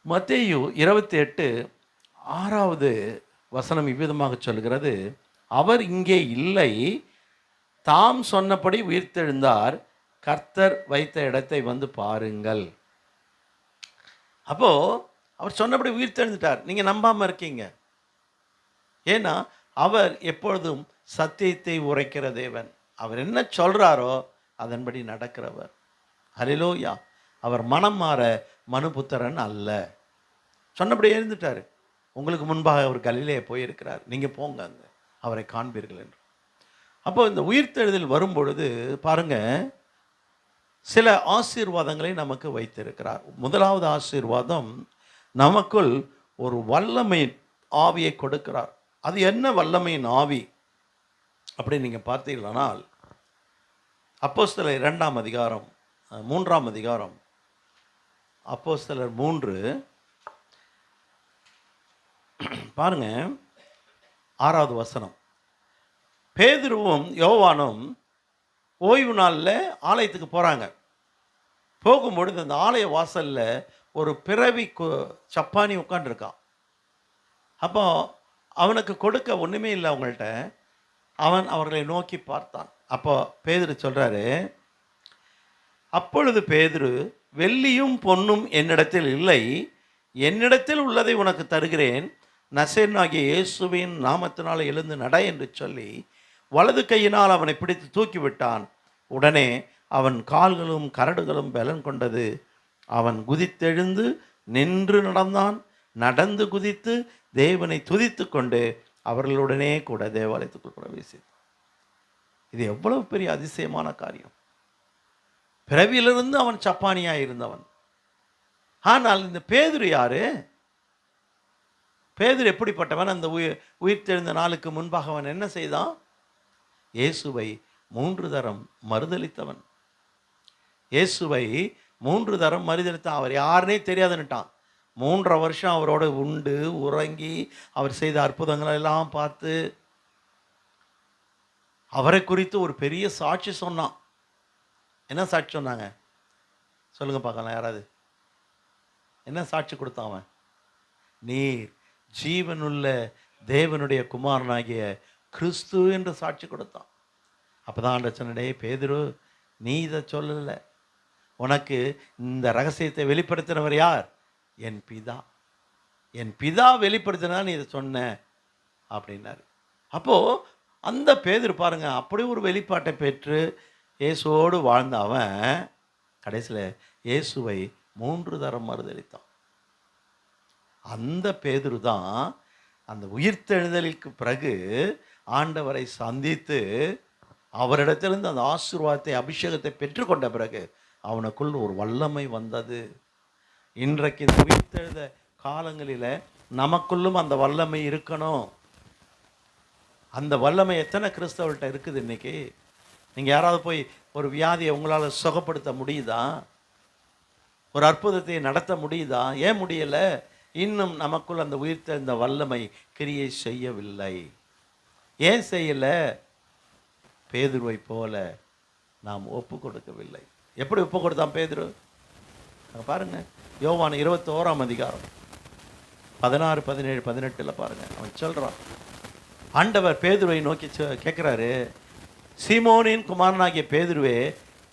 Speaker 5: மத்தேயு 28:6 வசனம் இவ்விதமாக சொல்கிறது, அவர் இங்கே இல்லை, தாம் சொன்னபடி உயிர்த்தெழுந்தார், கர்த்தர் வைத்த இடத்தை வந்து பாருங்கள். அப்போ அவர் சொன்னபடி உயிர்த்தெழுந்துட்டார். நீங்க நம்பாம இருக்கீங்க. ஏன்னா அவர் எப்பொழுதும் சத்தியத்தை உரைக்கிற தேவன். அவர் என்ன சொல்றாரோ அதன்படி நடக்கிறவர். ஹல்லேலூயா. அவர் மனம் மாற மனுபுத்திரன் அல்ல. சொன்னபடி எழுந்துட்டார். உங்களுக்கு முன்பாக அவர் கலிலேயே போயிருக்கிறார், நீங்கள் போங்க, அங்கே அவரை காண்பீர்கள் என்று. அப்போ இந்த உயிர்த்தெழுதல் வரும்பொழுது பாருங்க, சில ஆசீர்வாதங்களை நமக்கு வைத்திருக்கிறார். முதலாவது ஆசீர்வாதம், நமக்குள் ஒரு வல்லமை ஆவியை கொடுக்கிறார். அது என்ன வல்லமையின் ஆவி அப்படின்னு நீங்கள் பார்த்தீங்களானால், அப்போஸ்தலர் 2ஆம் அதிகாரம் 3ஆம் அதிகாரம், அப்போஸ்தலர் 3 பாருங்க 6வது வசனம். பேதுருவும் யோவானும் ஓய்வு நாளில் ஆலயத்துக்கு போகிறாங்க. போகும்பொழுது அந்த ஆலய வாசலில் ஒரு பிறவி சப்பானி உட்காண்டிருக்கான். அப்போ அவனுக்கு கொடுக்க ஒன்றுமே இல்லை அவங்கள்ட்ட. அவன் அவர்களை நோக்கி பார்த்தான். அப்போ பேதுரு சொல்கிறாரு, அப்பொழுது பேதுரு, வெள்ளியும் பொன்னும் என்னிடத்தில் இல்லை, என்னிடத்தில் உள்ளதை உனக்கு தருகிறேன், நசரேயனாகிய இயேசுவின் நாமத்தினால் எழுந்து நட என்று சொல்லி வலது கையினால் அவனை பிடித்து தூக்கிவிட்டான். உடனே அவன் கால்களும் கரடுகளும் பலன் கொண்டது. அவன் குதித்தெழுந்து நின்று நடந்தான். நடந்து குதித்து தேவனை துதித்து கொண்டு அவர்களுடனே கூட தேவாலயத்துக்குள் பிரவேசித்தான். இது எவ்வளவு பெரிய அதிசயமான காரியம். பிறவியிலிருந்து அவன் சப்பானியாக இருந்தவன். ஆனால் இந்த பேதுரு யாரு? பேதுரு எப்படிப்பட்டவன்? அந்த உயிர்த்தெழுந்த நாளுக்கு முன்பாக அவன் என்ன செய்தான்? இயேசுவை 3 தரம் மறுதலித்தவன். இயேசுவை 3 தரம் மறுதலித்தான். அவர் யாருன்னே தெரியாதுன்னுட்டான். 3.5 வருஷம் அவரோட உண்டு உறங்கி அவர் செய்த அற்புதங்களை எல்லாம் பார்த்து அவரை குறித்து ஒரு பெரிய சாட்சி சொன்னான். என்ன சாட்சி சொன்னாங்க சொல்லுங்க பார்க்கலாம். யாராவது என்ன சாட்சி கொடுத்தான் அவன்? நீர் ஜீவனுள்ள தேவனுடைய குமாரனாகிய கிறிஸ்து என்று சாட்சி கொடுத்தான். அப்போதான் ஆண்டவர் சொன்னடே, பேதுரு, நீ இதை சொல்லலை, உனக்கு இந்த ரகசியத்தை வெளிப்படுத்தினவர் யார்? என் பிதா, என் பிதா வெளிப்படுத்தினா நீ இதை சொன்ன அப்படின்னாரு. அப்போது அந்த பேதுரு பாருங்க, அப்படி ஒரு வெளிப்பாட்டை பெற்று இயேசுவோடு வாழ்ந்த அவன் கடைசியில் இயேசுவை 3 தரம் மறுதலித்தான். அந்த பேதுரு தான் அந்த உயிர்த்தெழுதலுக்கு பிறகு ஆண்டவரை சந்தித்து அவரிடத்திலிருந்து அந்த ஆசீர்வாதத்தை, அபிஷேகத்தை பெற்றுக்கொண்ட பிறகு அவனுக்குள் ஒரு வல்லமை வந்தது. இன்றைக்கு இந்த உயிர்த்தெழுத காலங்களில் நமக்குள்ளும் அந்த வல்லமை இருக்கணும். அந்த வல்லமை எத்தனை கிறிஸ்தவர்கிட்ட இருக்குது இன்னைக்கு? நீங்கள் யாராவது போய் ஒரு வியாதியை உங்களால் சுகப்படுத்த முடியுதா? ஒரு அற்புதத்தை நடத்த முடியுதா? ஏன் முடியலை? இன்னும் நமக்குள் அந்த உயிர்த்தெழுந்த வல்லமை கிரியை செய்யவில்லை. ஏன் செய்யலை? பேதுருவை போல நாம் ஒப்பு கொடுக்கவில்லை. எப்படி ஒப்பு கொடுத்தான் பேதுரு? பாருங்க, யோவான் 21ஆம் அதிகாரம் 16, 17, 18 பாருங்க. அவன் சொல்றான், ஆண்டவர் பேதுருவை நோக்கி கேட்குறாரு, சீமோனின் குமாரனாகிய பேதுருவே,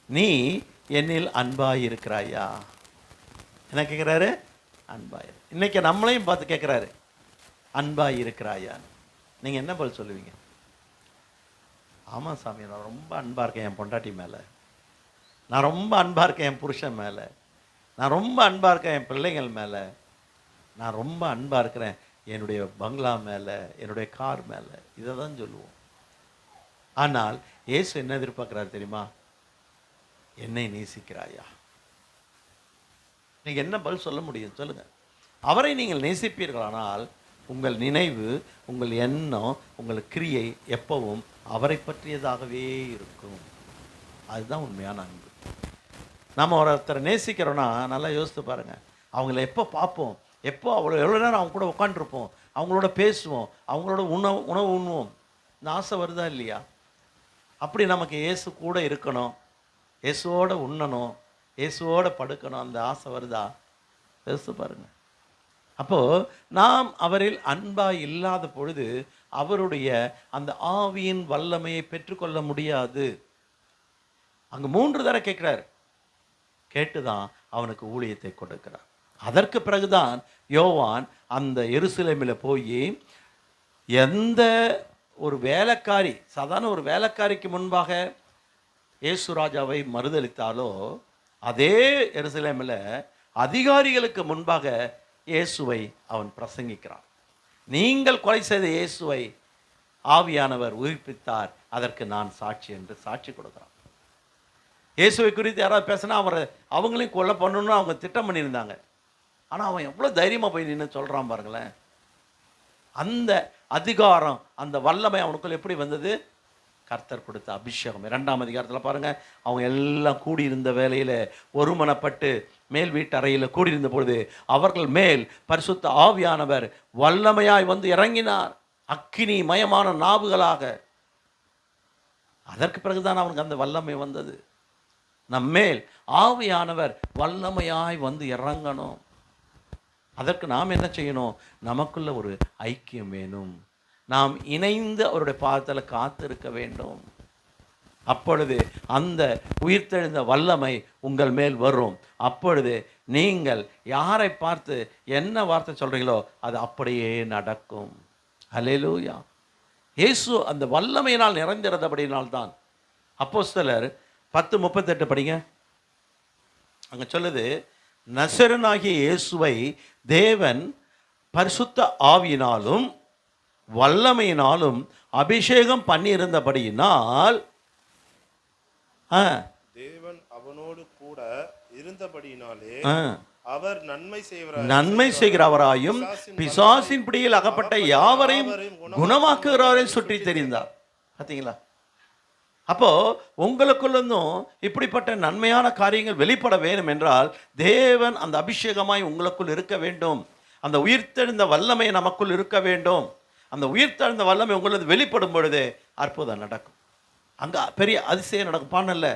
Speaker 5: நீ என்னில் அன்பாயிருக்கிறாயா? என்ன கேட்குறாரு? அன்பாயிரு. இன்னைக்கு நம்மளையும் பார்த்து கேட்குறாரு, அன்பாயிருக்கிறாயா? நீங்கள் என்ன பதில் சொல்லுவீங்க? ஆமாம் சாமி, நான் ரொம்ப அன்பாக இருக்கேன் என் பொண்டாட்டி மேலே, நான் ரொம்ப அன்பாக இருக்கேன் என் புருஷன் மேலே, நான் ரொம்ப அன்பாக இருக்கேன் என் பிள்ளைகள் மேலே, நான் ரொம்ப அன்பாக இருக்கிறேன் என்னுடைய பங்களா மேலே, என்னுடைய கார் மேலே. இதை தான் சொல்லுவோம். ஆனால் இயேசு என்ன எதிர்பார்க்குறாரு தெரியுமா? என்னை நேசிக்கிறாயா? நீங்கள் என்ன பதில் சொல்ல முடியும் சொல்லுங்கள்? அவரை நீங்கள் நேசிப்பீர்களானால் உங்கள் நினைவு, உங்கள் எண்ணம், உங்கள் கிரியை எப்பவும் அவரை பற்றியதாகவே இருக்கும். அதுதான் உண்மையான அன்பு. நம்ம ஒருத்தரை நேசிக்கிறோன்னா நல்லா யோசித்து பாருங்கள். அவங்கள எப்போ பார்ப்போம், எப்போ எவ்வளோ நேரம் அவங்க கூட உட்காந்துருப்போம், அவங்களோட பேசுவோம், அவங்களோட உணவு உண்ணுவோம். இந்த ஆசை வருதா இல்லையா? அப்படி நமக்கு இயேசு கூட இருக்கணும், இயேசுவோட உண்ணணும், இயேசுவோட படுக்கணும். அந்த ஆசை வருதா? யோசித்து பாருங்கள். அப்போது நாம் அவரில் அன்பாக இல்லாத பொழுது அவருடைய அந்த ஆவியின் வல்லமையை பெற்றுக்கொள்ள முடியாது. அங்கே 3 தடவை கேட்குறார், கேட்டுதான் அவனுக்கு ஊழியத்தை கொடுக்கிறார். அதற்கு பிறகுதான் யோவான் அந்த எருசலேமில் போய் எந்த ஒரு வேலைக்காரி, சாதாரண ஒரு வேலைக்காரிக்கு முன்பாக இயேசு ராஜாவை மறுதலித்தாலோ, அதே எருசலேமில் அதிகாரிகளுக்கு முன்பாக இயேசுவை அவன் பிரசங்கிக்கிறான். நீங்கள் கொலை செய்த இயேசுவை ஆவியானவர் உயிர்ப்பித்தார், அதற்கு நான் சாட்சி என்று சாட்சி கொடுக்குறான். இயேசுவை குறித்து யாராவது பேசினா அவங்களையும் கொலை பண்ணணும்னு அவங்க திட்டம் பண்ணியிருந்தாங்க. ஆனால் அவன் எவ்வளோ தைரியமாக போய் நின்று சொல்கிறான் பாருங்களேன். அந்த அதிகாரம், அந்த வல்லமை அவனுக்குள்ள எப்படி வந்தது? கர்த்தர் கொடுத்த அபிஷேகம். 2ஆம் அதிகாரத்தில் பாருங்கள், அவங்க எல்லாம் கூடியிருந்த வேளையில் ஒருமனப்பட்டு மேல் வீட்டறையில் கூடியிருந்த பொழுது அவர்கள் மேல் பரிசுத்த ஆவியானவர் வல்லமையாய் வந்து இறங்கினார், அக்கினி மயமான நாவுகளாக. அதற்கு பிறகுதான் அவனுக்கு அந்த வல்லமை வந்தது. நம்மேல் ஆவியானவர் வல்லமையாய் வந்து இறங்கணும். அதற்கு நாம் என்ன செய்யணும்? நமக்குள்ள ஒரு ஐக்கியம் வேணும். நாம் இணைந்து அவருடைய பாதத்தில் காத்திருக்க வேண்டும். அப்பொழுது அந்த உயிர்த்தெழுந்த வல்லமை உங்கள் மேல் வரும். அப்பொழுது நீங்கள் யாரை பார்த்து என்ன வார்த்தை சொல்கிறீங்களோ அது அப்படியே நடக்கும். அல்லேலூயா. இயேசு அந்த வல்லமையினால் நிறைந்திருந்தபடியினால்தான் அப்போஸ்தலர் 10:38 படிங்க. அங்கே சொல்லுது, நசரனாகிய இயேசுவை தேவன் பரிசுத்த ஆவியினாலும் வல்லமையினாலும் அபிஷேகம் பண்ணியிருந்தபடியினால்
Speaker 3: தேவன் அவனோடு கூட இருந்தபடியினாலே அவர்
Speaker 5: நன்மை செய்கிறவராயும் பிசாசின் பிடியில் அகப்பட்ட யாவரையும் குணமாக்குகிறவரையும் சுற்றி தெரிந்தார். பார்த்தீங்களா? அப்போ உங்களுக்குள்ளும் இப்படிப்பட்ட நன்மையான காரியங்கள் வெளிப்பட வேண்டும் என்றால் தேவன் அந்த அபிஷேகமாய் உங்களுக்குள் இருக்க வேண்டும். அந்த உயிர்த்தெழுந்த வல்லமை நமக்குள் இருக்க வேண்டும். அந்த உயிர்த்தெழுந்த வல்லமை உங்களுக்கு வெளிப்படும் பொழுது அற்புதம் நடக்கும். அங்கே பெரிய அதிசயம் நடக்குப்பான்ல,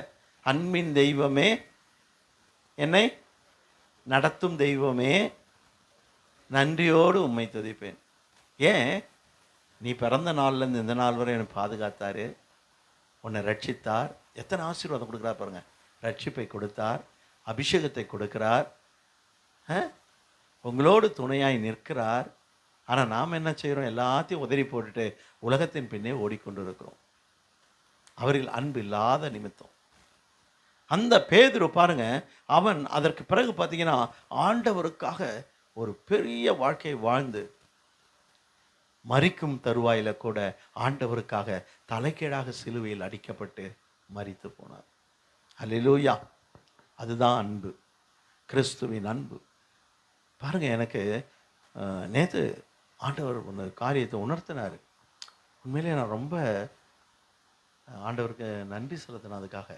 Speaker 5: அன்பின் தெய்வமே, என்னை நடத்தும் தெய்வமே, நன்றியோடு உம்மை துதிப்பேன். ஏன்? நீ பிறந்த நாள்லேருந்து இந்த நாள் வரை என்னை பாதுகாத்தார், உன்னை ரட்சித்தார். எத்தனை ஆசீர்வாதம் கொடுக்குறார் பாருங்க. ரட்சிப்பை கொடுத்தார், அபிஷேகத்தை கொடுக்கிறார், உங்களோடு துணையாய் நிற்கிறார். ஆனால் நாம் என்ன செய்கிறோம்? எல்லாத்தையும் உதறி போட்டுட்டு உலகத்தின் பின்னே ஓடிக்கொண்டு இருக்கிறோம். அவரில் அன்பு இல்லாத நிமித்தம். அந்த பேதுரு பாருங்க, அவன் அதற்கு பிறகு பார்த்தீங்கன்னா ஆண்டவருக்காக ஒரு பெரிய வாழ்க்கை வாழ்ந்து மரிக்கும் தருவாயில கூட ஆண்டவருக்காக தலைகீழாக சிலுவையில் அடிக்கப்பட்டு மரித்து போனார். அல்லேலூயா! அதுதான் அன்பு, கிறிஸ்துவின் அன்பு. பாருங்க, எனக்கு நேற்று ஆண்டவர் ஒன்று காரியத்தை உணர்த்தினார். உண்மையிலே நான் ரொம்ப ஆண்டவருக்கு நன்றி செலுத்தினேன். அதுக்காக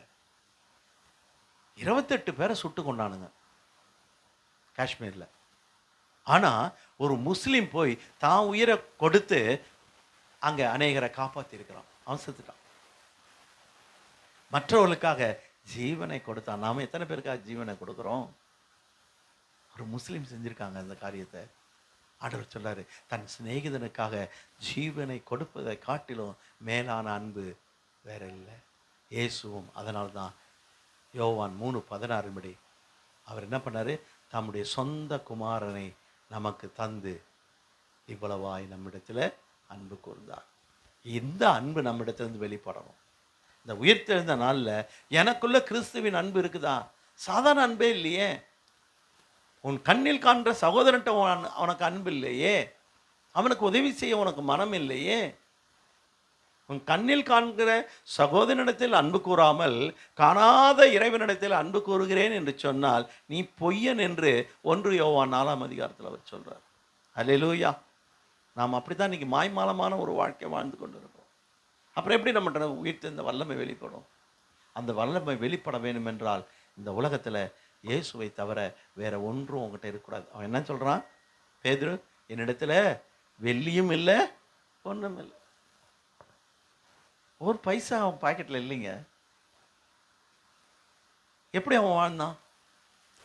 Speaker 5: 28 பேரை சுட்டு கொண்டானுங்க காஷ்மீரில். ஆனால் ஒரு முஸ்லீம் போய் தான் உயிரை கொடுத்து அங்கே அநேகரை காப்பாற்றிருக்கிறான். அவன் செத்துட்டான். மற்றவர்களுக்காக ஜீவனை கொடுத்தான். நாம் எத்தனை பேருக்காக ஜீவனை கொடுக்குறோம்? ஒரு முஸ்லீம் செஞ்சுருக்காங்க அந்த காரியத்தை. ஆண்டவர் சொல்லாரு, தன் சிநேகிதனுக்காக ஜீவனை கொடுப்பதை காட்டிலும் மேலான அன்பு வேற இல்லை. இயேசுவும் அதனால்தான் யோவான் 3:16 படி அவர் என்ன பண்ணாரு? தம்முடைய சொந்த குமாரனை நமக்கு தந்து இவ்வளவாய் நம்மிடத்தில் அன்பு கூர்ந்தார். இந்த அன்பு நம்மிடத்திலிருந்து வெளிப்படணும். இந்த உயிர்த்தெழுந்த நாளில் எனக்குள்ள கிறிஸ்துவின் அன்பு இருக்குதா? சாதாரண அன்பே இல்லையே. உன் கண்ணில் காண்ற சகோதரன்ட்ட அவனுக்கு அன்பு இல்லையே. அவனுக்கு உதவி செய்ய உனக்கு மனம் இல்லையே. உன் கண்ணில் காண்கிற சகோதரனிடத்தில் அன்பு கூறாமல் காணாத இறைவனிடத்தில் அன்பு கூறுகிறேன் என்று சொன்னால் நீ பொய்யன் என்று 1 யோவான் 4ஆம் அதிகாரத்தில் அவர் சொல்றார். அல்லேலூயா! நாம் அப்படித்தான் இன்னைக்கு மாய்மாலமான ஒரு வாழ்க்கை வாழ்ந்து கொண்டு இருக்கோம். அப்புறம் எப்படி நம்ம உயிர்த்த வல்லமை வெளிப்படும்? அந்த வல்லமை வெளிப்பட வேண்டும் என்றால் இந்த உலகத்தில் இயேசுவை தவிர வேற ஒன்றும் உங்ககிட்ட இருக்கக்கூடாது. அவன் என்ன சொல்றான்? பேதுரு, என்னிடத்துல வெள்ளியும் இல்லை ஒன்றும் இல்லை. ஒரு பைசா அவன் பாக்கெட்டில் இல்லைங்க. எப்படி அவன் வாழ்ந்தான்?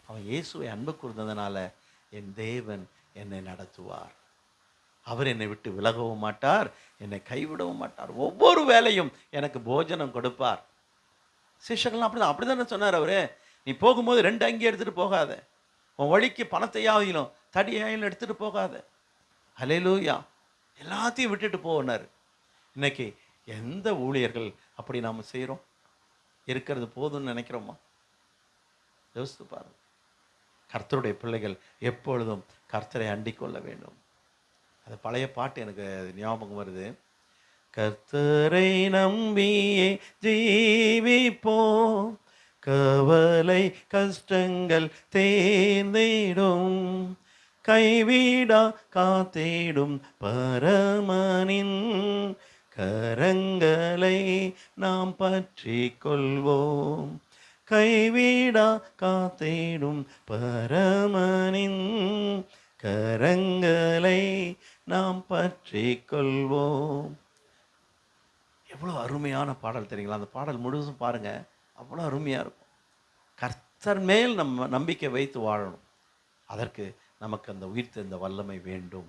Speaker 5: அவன் இயேசுவை அன்பு கூர்ந்ததுனால என் தேவன் என்னை நடத்துவார். அவர் என்னை விட்டு விலகவும் மாட்டார், என்னை கைவிடவும் மாட்டார். ஒவ்வொரு வேலையும் எனக்கு போஜனம் கொடுப்பார். சிஷ்யர்கள்லாம் அப்படிதானே சொன்னார் அவரு. நீ போகும்போது 2 அங்கி எடுத்துகிட்டு போகாத, உன் வழிக்கு பணத்தையாகிலும் தடியாயிலும் எடுத்துகிட்டு போகாத. அல்லேலூயா! எல்லாத்தையும் விட்டுட்டு போனார். இன்னைக்கு எந்த ஊழியர்கள் அப்படி நாம் செய்கிறோம்? இருக்கிறது போதும்னு நினைக்கிறோமா? யோசித்து பாருங்க. கர்த்தருடைய பிள்ளைகள் எப்பொழுதும் கர்த்தரை அண்டிக் கொள்ள வேண்டும். அது பழைய பாட்டு எனக்கு ஞாபகம் வருது. கர்த்தரை நம்பியே ஜீவிப்போம், கவலை கஷ்டங்கள் தேர்ந்திடும், கைவிடா காத்திடும் பரமனின் கரங்களை நாம் பற்றி கொள்வோம். கைவிடா காத்திடும் பரமனின் கரங்களை நாம் பற்றி கொள்வோம். எவ்வளோ அருமையான பாடல் தெரியுங்களா? அந்த பாடல் முழுசும் பாருங்க, அவ்வளோ அருமையாக இருக்கும். கர்த்தர் மேல் நம்ம நம்பிக்கை வைத்து வாழணும். அதற்கு நமக்கு அந்த உயிர்த்தெழுந்த வல்லமை வேண்டும்.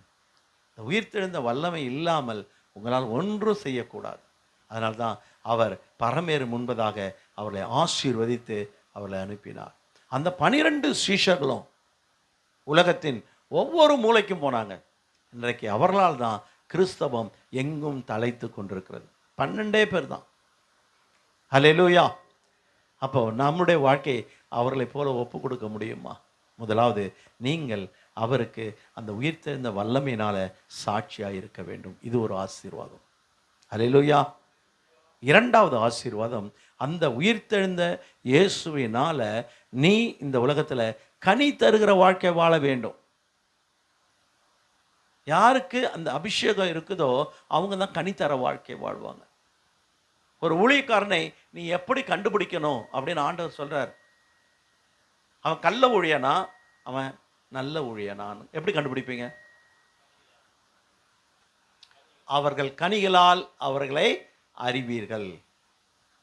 Speaker 5: அந்த உயிர்த்தெழுந்த வல்லமை இல்லாமல் உங்களால் ஒன்றும் செய்யக்கூடாது. அதனால்தான் அவர் பரமேறு முன்பதாக அவர்களை ஆசீர்வதித்து அவர்களை அனுப்பினார். அந்த 12 சீஷர்களும் உலகத்தின் ஒவ்வொரு மூலைக்கும் போனாங்க. இன்றைக்கு அவர்களால் தான் கிறிஸ்தவம் எங்கும் தலைத்து கொண்டிருக்கிறது. 12 பேர் தான். அல்லேலூயா! அப்போ நம்முடைய வாழ்க்கையை அவர்களை போல ஒப்பு கொடுக்க முடியுமா? முதலாவது நீங்கள் அவருக்கு அந்த உயிர்த்தெழுந்த வல்லமையினால சாட்சியாக இருக்க வேண்டும். இது ஒரு ஆசீர்வாதம். அல்லேலூயா! இரண்டாவது ஆசீர்வாதம், அந்த உயிர்த்தெழுந்த இயேசுவினால நீ இந்த உலகத்தில் கனி தருகிற வாழ்க்கை வாழ வேண்டும். யாருக்கு அந்த அபிஷேகம் இருக்குதோ அவங்க தான் கனி தர வாழ்க்கை வாழ்வாங்க. ஒரு ஊழியக்காரனை நீ எப்படி கண்டுபிடிக்கணும் அப்படின்னு ஆண்டவர் சொல்றார். அவன் கள்ள ஊழியனா அவன் நல்ல ஊழியனான்னு எப்படி கண்டுபிடிப்பீங்க? அவர்கள் கனிகளால் அவர்களை அறிவீர்கள்.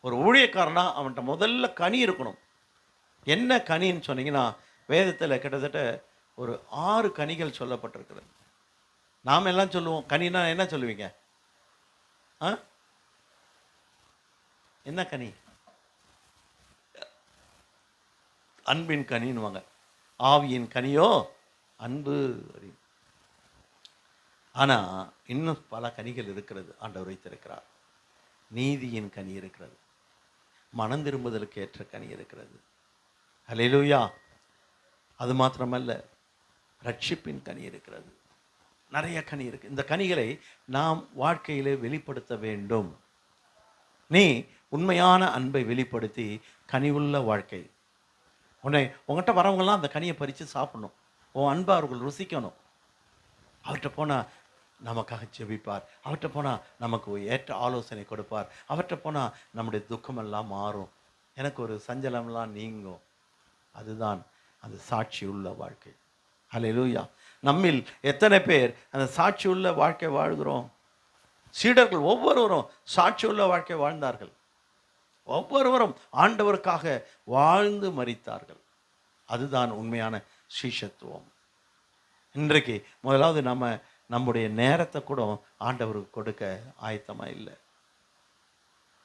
Speaker 5: ஒரு ஊழியக்காரனா அவன்கிட்ட முதல்ல கனி இருக்கணும். என்ன கனின்னு சொன்னீங்கன்னா, வேதத்தில் கிட்டத்தட்ட ஒரு 6 கனிகள் சொல்லப்பட்டிருக்கிறது. நாம் எல்லாம் சொல்லுவோம் கனினா என்ன சொல்லுவீங்க? என்ன கனி? அன்பின் கனின்னுவாங்க. ஆவியின் கனியோ அன்பு அறியும். ஆனால் இன்னும் பல கனிகள் இருக்கிறது. ஆண்டவர் வைத்திருக்கிறார். நீதியின் கனி இருக்கிறது, மனம் திரும்புதலுக்கு ஏற்ற கனி இருக்கிறது. ஹல்லேலூயா. அது மாத்திரமல்ல, ரட்சிப்பின் கனி இருக்கிறது. நிறைய கனி இருக்கு. இந்த கனிகளை நாம் வாழ்க்கையிலே வெளிப்படுத்த வேண்டும். நீ உண்மையான அன்பை வெளிப்படுத்தி கனிவுள்ள வாழ்க்கை, உங்கள்கிட்ட வரவங்களாம் அந்த கனியை பறித்து சாப்பிடணும். உன் அன்பை அவர்கள் ருசிக்கணும். அவர்கிட்ட போனால் நமக்காக ஜெபிப்பார். அவர்கிட்ட போனால் நமக்கு ஏற்ற ஆலோசனை கொடுப்பார். அவர்கிட்ட போனால் நம்முடைய துக்கமெல்லாம் மாறும். எனக்கு ஒரு சஞ்சலம்லாம் நீங்கும். அதுதான் அந்த சாட்சி உள்ள வாழ்க்கை. ஹல்லேலூயா. நம்மில் எத்தனை பேர் அந்த சாட்சி உள்ள வாழ்க்கை வாழ்கிறோம்? சீடர்கள் ஒவ்வொருவரும் சாட்சி உள்ள வாழ்க்கை வாழ்ந்தார்கள். ஒவ்வொருவரும் ஆண்டவருக்காக வாழ்ந்து மரித்தார்கள். அதுதான் உண்மையான சீஷத்துவம். இன்றைக்கு முதலாவது நம்முடைய நேரத்தை கூட ஆண்டவருக்கு கொடுக்க ஆயத்தமாக இல்லை.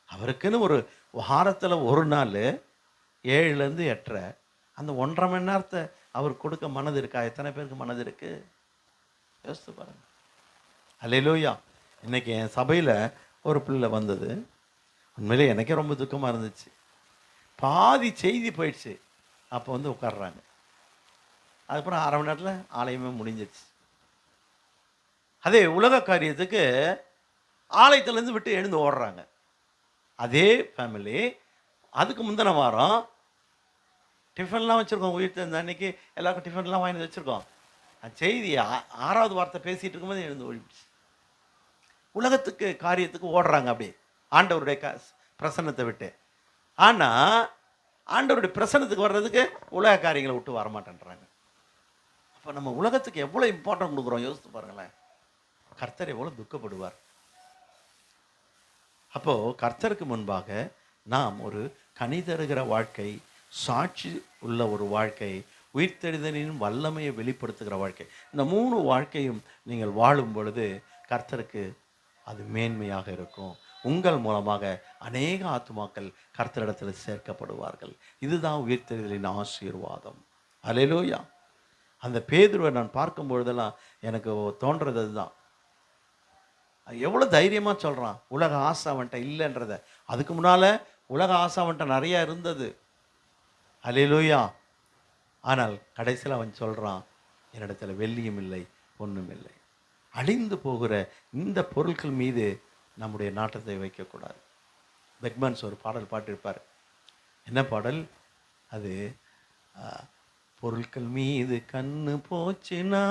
Speaker 5: அவருக்குன்னு ஒரு வாரத்தில் ஒரு நாள் 7லேருந்து 8:30 அந்த 1.5 மணி நேரத்தை அவர் கொடுக்க மனது இருக்கா? எத்தனை பேருக்கு மனது இருக்கு? யோசித்து பாருங்க. ஹல்லேலூயா. இன்னைக்கு என் சபையில் ஒரு பிள்ளை வந்தது. உண்மையிலே எனக்கே ரொம்ப துக்கமாக இருந்துச்சு. பாதி செய்தி போயிடுச்சு. அப்போ உட்கார்றாங்க. அதுக்கப்புறம் 1/2 மணி நேரத்தில் ஆலயமே முடிஞ்சிடுச்சு. அதே உலக காரியத்துக்கு ஆலயத்திலேருந்து விட்டு எழுந்து ஓடுறாங்க. அதே ஃபேமிலி அதுக்கு முந்தின வாரம் டிஃபன்லாம் வச்சுருக்கோம். உயிர் தெரிந்த அன்னைக்கு எல்லாருக்கும் டிஃபன்லாம் வாங்கி வச்சுருக்கோம். அந்த செய்தி 6வது வார்த்தை பேசிகிட்டு இருக்கும்போது எழுந்து ஓடிடுச்சு. உலகத்துக்கு காரியத்துக்கு ஓடுறாங்க அப்படியே ஆண்டவருடைய பிரசன்னத்தை விட்டு. ஆனால் ஆண்டவருடைய பிரசன்னத்துக்கு வர்றதுக்கு உலக காரியங்களை விட்டு வரமாட்டேன்றாங்க. அப்போ நம்ம உலகத்துக்கு எவ்வளோ இம்பார்ட்டன்ட் கொடுக்குறோம் யோசித்து பாருங்களேன். கர்த்தர் எவ்வளோ துக்கப்படுவார். அப்போது கர்த்தருக்கு முன்பாக நாம் ஒரு கனி தருகிற வாழ்க்கை, சாட்சி உள்ள ஒரு வாழ்க்கை, உயிர்த்தெழுதலின் வல்லமையை வெளிப்படுத்துகிற வாழ்க்கை, இந்த 3 வாழ்க்கையும் நீங்கள் வாழும் பொழுது கர்த்தருக்கு அது மேன்மையாக இருக்கும். உங்கள் மூலமாக அநேக ஆத்துமாக்கள் கர்த்தரிடத்தில் சேர்க்கப்படுவார்கள். இதுதான் உயிர்த்தெழுதலின் ஆசீர்வாதம். அல்லேலூயா. அந்த பேதுருவை நான் பார்க்கும் பொழுதெல்லாம் எனக்கு தோன்றது அதுதான். எவ்வளோ தைரியமாக சொல்கிறான். உலக ஆசை அவன்கிட்ட இல்லைன்றத. அதுக்கு முன்னால் உலக ஆசை அவன்கிட்ட நிறையா இருந்தது. அல்லேலூயா. ஆனால் கடைசியில் அவன் சொல்கிறான், என்னிடத்தில் வெள்ளியும் இல்லை பொன்னும் இல்லை. அழிந்து போகிற இந்த பொருட்கள் மீது நம்முடைய நாட்டத்தை வைக்கக்கூடாது. பெக்மன்ஸ் ஒரு பாடல் பாட்டிருப்பார். என்ன பாடல் அது? பொருட்கள் மீது கண்ணு போச்சுனா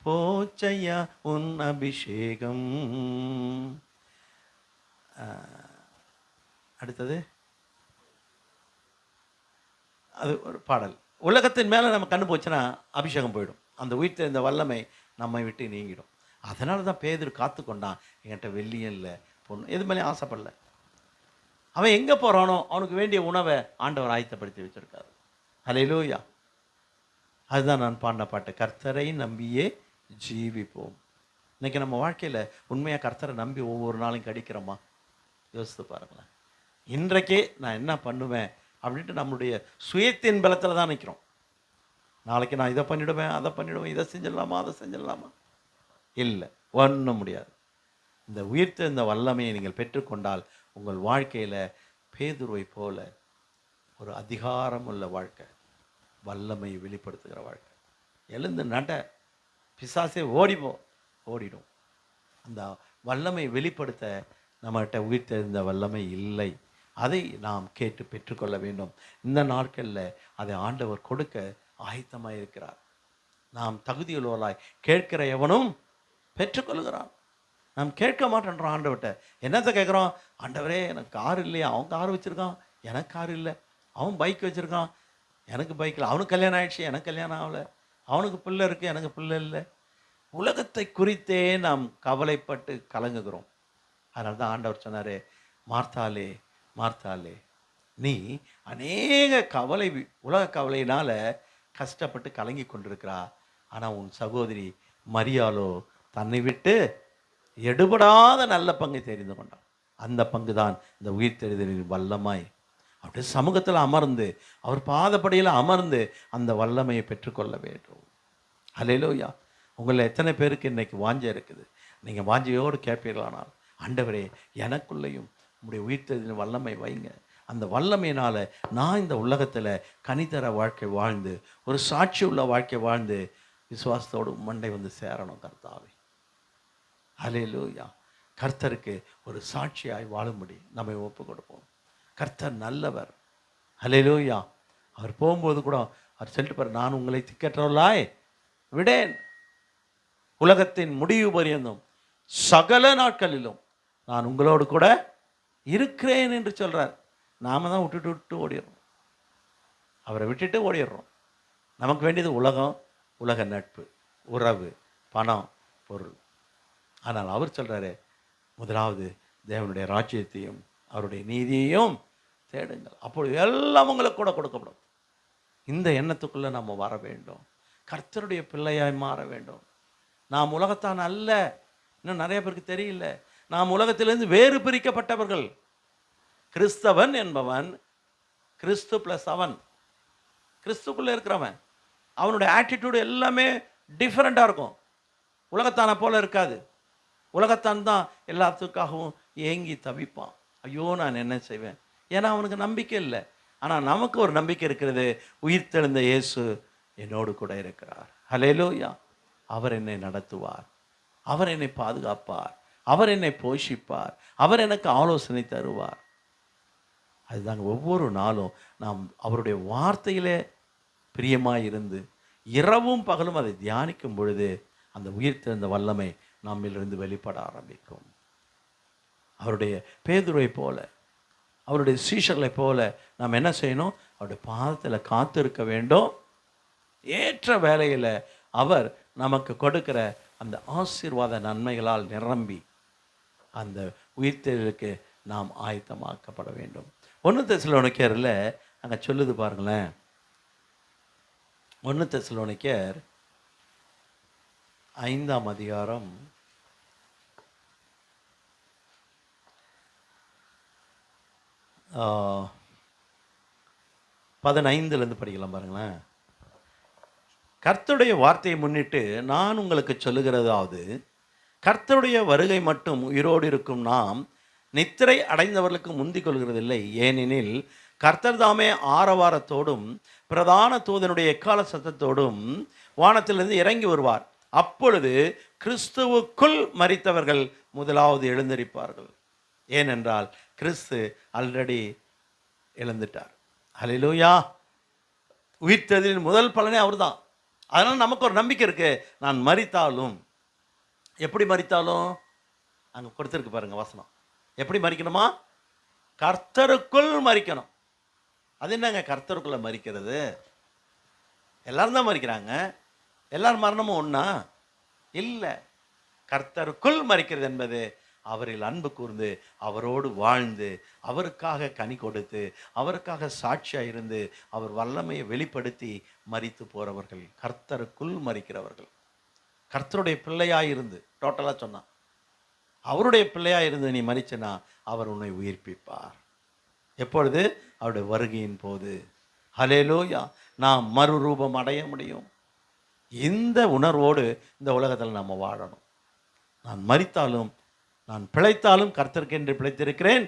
Speaker 5: போச்சையா உன் அபிஷேகம். அடுத்தது அது ஒரு பாடல். உலகத்தின் மேலே நம்ம கண்ணு போச்சுன்னா அபிஷேகம் போயிடும். அந்த உயிர்த்த இந்த வல்லமை நம்மை விட்டு நீங்கிடும். அதனால தான் பேதுரு காத்து கொண்டான். என்கிட்ட வெள்ளியும் இல்லை பொண்ணு எது மேலே ஆசைப்படல. அவன் எங்கே போகிறானோ அவனுக்கு வேண்டிய உணவை ஆண்டவர் ஆயத்தப்படுத்தி வச்சுருக்காரு. ஹல்லேலூயா. அதுதான் நான் பாடின பாட்டு, கர்த்தரை நம்பியே ஜீவிப்போம். இன்றைக்கி நம்ம வாழ்க்கையில் உண்மையாக கர்த்தரை நம்பி ஒவ்வொரு நாளும் கடிக்கிறோமா? யோசித்து பாருங்களேன். இன்றைக்கே நான் என்ன பண்ணுவேன் அப்படின்ட்டு நம்மளுடைய சுயத்தின் பலத்தில் தான் நிற்கிறோம். நாளைக்கு நான் இதை பண்ணிவிடுவேன், அதை பண்ணிவிடுவேன், இதை செஞ்சிடலாமா, அதை செஞ்சிடலாமா? இல்லை, ஒன்றும் முடியாது. இந்த உயிர்த்த இந்த வல்லமையை நீங்கள் பெற்றுக்கொண்டால் உங்கள் வாழ்க்கையில் பேதுருவை போல ஒரு அதிகாரம் உள்ள வாழ்க்கை, வல்லமையை வெளிப்படுத்துகிற வாழ்க்கை. எழுந்து நட, பிசாசே ஓடிடும். அந்த வல்லமை வெளிப்படுத்த நம்மகிட்ட உயிர்த்தெழுந்த வல்லமை இல்லை. அதை நாம் கேட்டு பெற்றுக்கொள்ள வேண்டும். இந்த நாட்களில் அதை ஆண்டவர் கொடுக்க ஆயத்தமாக இருக்கிறார். நாம் தகுதியுள்ளவர்களாய் கேட்கிற எவனும் பெற்றுக்கொள்கிறான். நாம் கேட்க மாட்டேன்றோம் ஆண்டவர்கிட்ட. என்னத்தை கேட்குறோம்? ஆண்டவரே எனக்கு கார் இல்லையா? அவன் கார் வச்சுருக்கான், எனக்கு கார் இல்லை. அவன் பைக் வச்சுருக்கான், எனக்கு பைக்கில். அவனுக்கு கல்யாணம் ஆகிடுச்சு, எனக்கு கல்யாணம் ஆகலை. அவனுக்கு பிள்ளை இருக்குது, எனக்கு பிள்ளை இல்லை. உலகத்தை குறித்தே நாம் கவலைப்பட்டு கலங்குகிறோம். அதனால தான் ஆண்டவர் சொன்னார், மார்த்தாலே மார்த்தாலே, நீ அநேக கவலை, உலக கவலையினால் கஷ்டப்பட்டு கலங்கி கொண்டிருக்கிறா. ஆனால் உன் சகோதரி மரியாளோ தன்னை விட்டு எடுபடாத நல்ல பங்கை தெரிந்து கொண்டான். அந்த பங்கு தான் இந்த உயிர்த்தெழுதலின் வல்லமாய். அப்படியே சமூகத்தில் அமர்ந்து அவர் பாதப்படியில் அமர்ந்து அந்த வல்லமையை பெற்றுக்கொள்ள வேண்டும். ஹல்லேலூயா. உங்களில் எத்தனை பேருக்கு இன்னைக்கு வாஞ்சை இருக்குது? நீங்கள் வாஞ்சையோடு கேட்பீர்களானால், ஆண்டவரே எனக்குள்ளேயும் உம்முடைய உயிர்த்தெழுதலின் வல்லமை வைங்க, அந்த வல்லமையினால் நான் இந்த உலகத்தில் கனிதர வாழ்க்கை வாழ்ந்து ஒரு சாட்சி உள்ள வாழ்க்கை வாழ்ந்து விசுவாசத்தோடு மண்டை வந்து சேரணும் கர்த்தாவே. ஹல்லேலூயா. கர்த்தருக்கு ஒரு சாட்சியாய் வாழும்படி நம்மை ஒப்பு கொடுப்போம். கர்த்தர் நல்லவர். ஹல்லேலூயா. அவர் போகும்போது கூட அவர் சொல்லிட்டு பாரு, நான் உங்களை திக்கற்றவர்களாய் விடேன், உலகத்தின் முடிவு பரியந்தம் சகல நாட்களிலும் நான் உங்களோடு கூட இருக்கிறேன் என்று சொல்கிறார். நாம தான் விட்டு ஓடிடுறோம், அவரை விட்டுட்டு ஓடிடுறோம். நமக்கு வேண்டியது உலகம், உலக நட்பு, உறவு, பணம், பொருள். ஆனால் அவர் சொல்கிறாரு, முதலாவது தேவனுடைய ராஜ்யத்தையும் அவருடைய நீதியையும் தேடுங்கள், அப்பொழுது எல்லாம் உங்களுக்கு கூட கொடுக்கப்படும். இந்த எண்ணத்துக்குள்ளே நம்ம வர வேண்டும். கர்த்தருடைய பிள்ளையாய் மாற வேண்டும். நாம் உலகத்தான் அல்ல. இன்னும் நிறைய பேருக்கு தெரியல, நாம் உலகத்திலிருந்து வேறு பிரிக்கப்பட்டவர்கள். கிறிஸ்தவன் என்பவன் கிறிஸ்து ப்ளஸ் அவன், கிறிஸ்துக்குள்ளே இருக்கிறவன். அவனுடைய ஆட்டிடியூடு எல்லாமே டிஃப்ரெண்ட்டாக இருக்கும். உலகத்தானை போல இருக்காது. உலகத்தான் தான் எல்லாத்துக்காகவும் ஏங்கி தவிப்பான். ஐயோ நான் என்ன செய்வேன், ஏன்னா அவனுக்கு நம்பிக்கை இல்லை. ஆனால் நமக்கு ஒரு நம்பிக்கை இருக்கிறது, உயிர்த்தெழுந்த இயேசு என்னோடு கூட இருக்கிறார். ஹல்லேலூயா. அவர் என்னை நடத்துவார், அவர் என்னை பாதுகாப்பார், அவர் என்னை போஷிப்பார், அவர் எனக்கு ஆலோசனை தருவார். அதுதாங்க ஒவ்வொரு நாளும் நாம் அவருடைய வார்த்தையிலே பிரியமாக இருந்து இரவும் பகலும் அதை தியானிக்கும் பொழுது அந்த உயிர்த்தெழுந்த வல்லமை நம்மிலிருந்து வெளிப்பட ஆரம்பிக்கும். அவருடைய பேதுருவை போல, அவருடைய சீஷர்களை போல நாம் என்ன செய்யணும்? அவருடைய பாதத்தில் காத்திருக்க வேண்டும். ஏற்ற வேளையில் அவர் நமக்கு கொடுக்கிற அந்த ஆசீர்வாத நன்மைகளால் நிரம்பி அந்த உயிர்த்தெழுதலுக்கு நாம் ஆயத்தமாக்கப்பட வேண்டும். 1 தெசலோனிக்கேரில் அங்கே சொல்லுது பாருங்களேன். 1 தெசலோனிக்கேர் 5ஆம் அதிகாரம் 15 படிக்கலாம் பாருங்களேன். கர்த்தருடைய வார்த்தையை முன்னிட்டு நான் உங்களுக்கு சொல்லுகிறதாவது, கர்த்தருடைய வருகை மட்டும் உயிரோடு இருக்கும் நாம் நித்திரை அடைந்தவர்களுக்கு முந்திக் கொள்கிறதில்லை. ஏனெனில் கர்த்தர் தாமே ஆரவாரத்தோடும் பிரதான தூதனுடைய எக்கால சத்தத்தோடும் வானத்திலிருந்து இறங்கி வருவார். அப்பொழுது கிறிஸ்துவுக்குள் மரித்தவர்கள் முதலாவது எழுந்தரிப்பார்கள். ஏனென்றால் கிறிஸ்து ஆல்ரெடி எழுந்துட்டார். ஹல்லேலூயா. உயிர்த்தெழுதலின் முதல் பலனே அவர் தான். அதனால் நமக்கு ஒரு நம்பிக்கை இருக்கு. நான் மரித்தாலும், எப்படி மரித்தாலும் அங்கே கொடுத்துருக்கு பாருங்க வசனம். எப்படி மரிக்கணுமா? கர்த்தருக்குள் மரிக்கணும். அது என்னங்க கர்த்தருக்குள்ள மரிக்கிறது? எல்லாரும் தான் மரிக்கிறாங்க. எல்லாரும் மரணமும் ஒன்றா இல்லை. கர்த்தருக்குள் மரிக்கிறது என்பது அவரில் அன்பு கூர்ந்து அவரோடு வாழ்ந்து அவருக்காக கனி கொடுத்து அவருக்காக சாட்சியாக இருந்து அவர் வல்லமையை வெளிப்படுத்தி மரித்து போகிறவர்கள் கர்த்தருக்குள் மரிக்கிறவர்கள். கர்த்தருடைய பிள்ளையாக இருந்து, டோட்டலாக சொன்னான், அவருடைய பிள்ளையாக இருந்து நீ மரிச்சனா அவர் உன்னை உயிர்ப்பிப்பார். எப்பொழுது? அவருடைய வருகையின் போது. ஹல்லேலூயா. நாம் மறுரூபம் அடைய முடியும். இந்த உணர்வோடு இந்த உலகத்தில் நாம் வாழணும். நான் மரித்தாலும், நான் பிழைத்தாலும் கர்த்தருக்கென்று பிழைத்திருக்கிறேன்,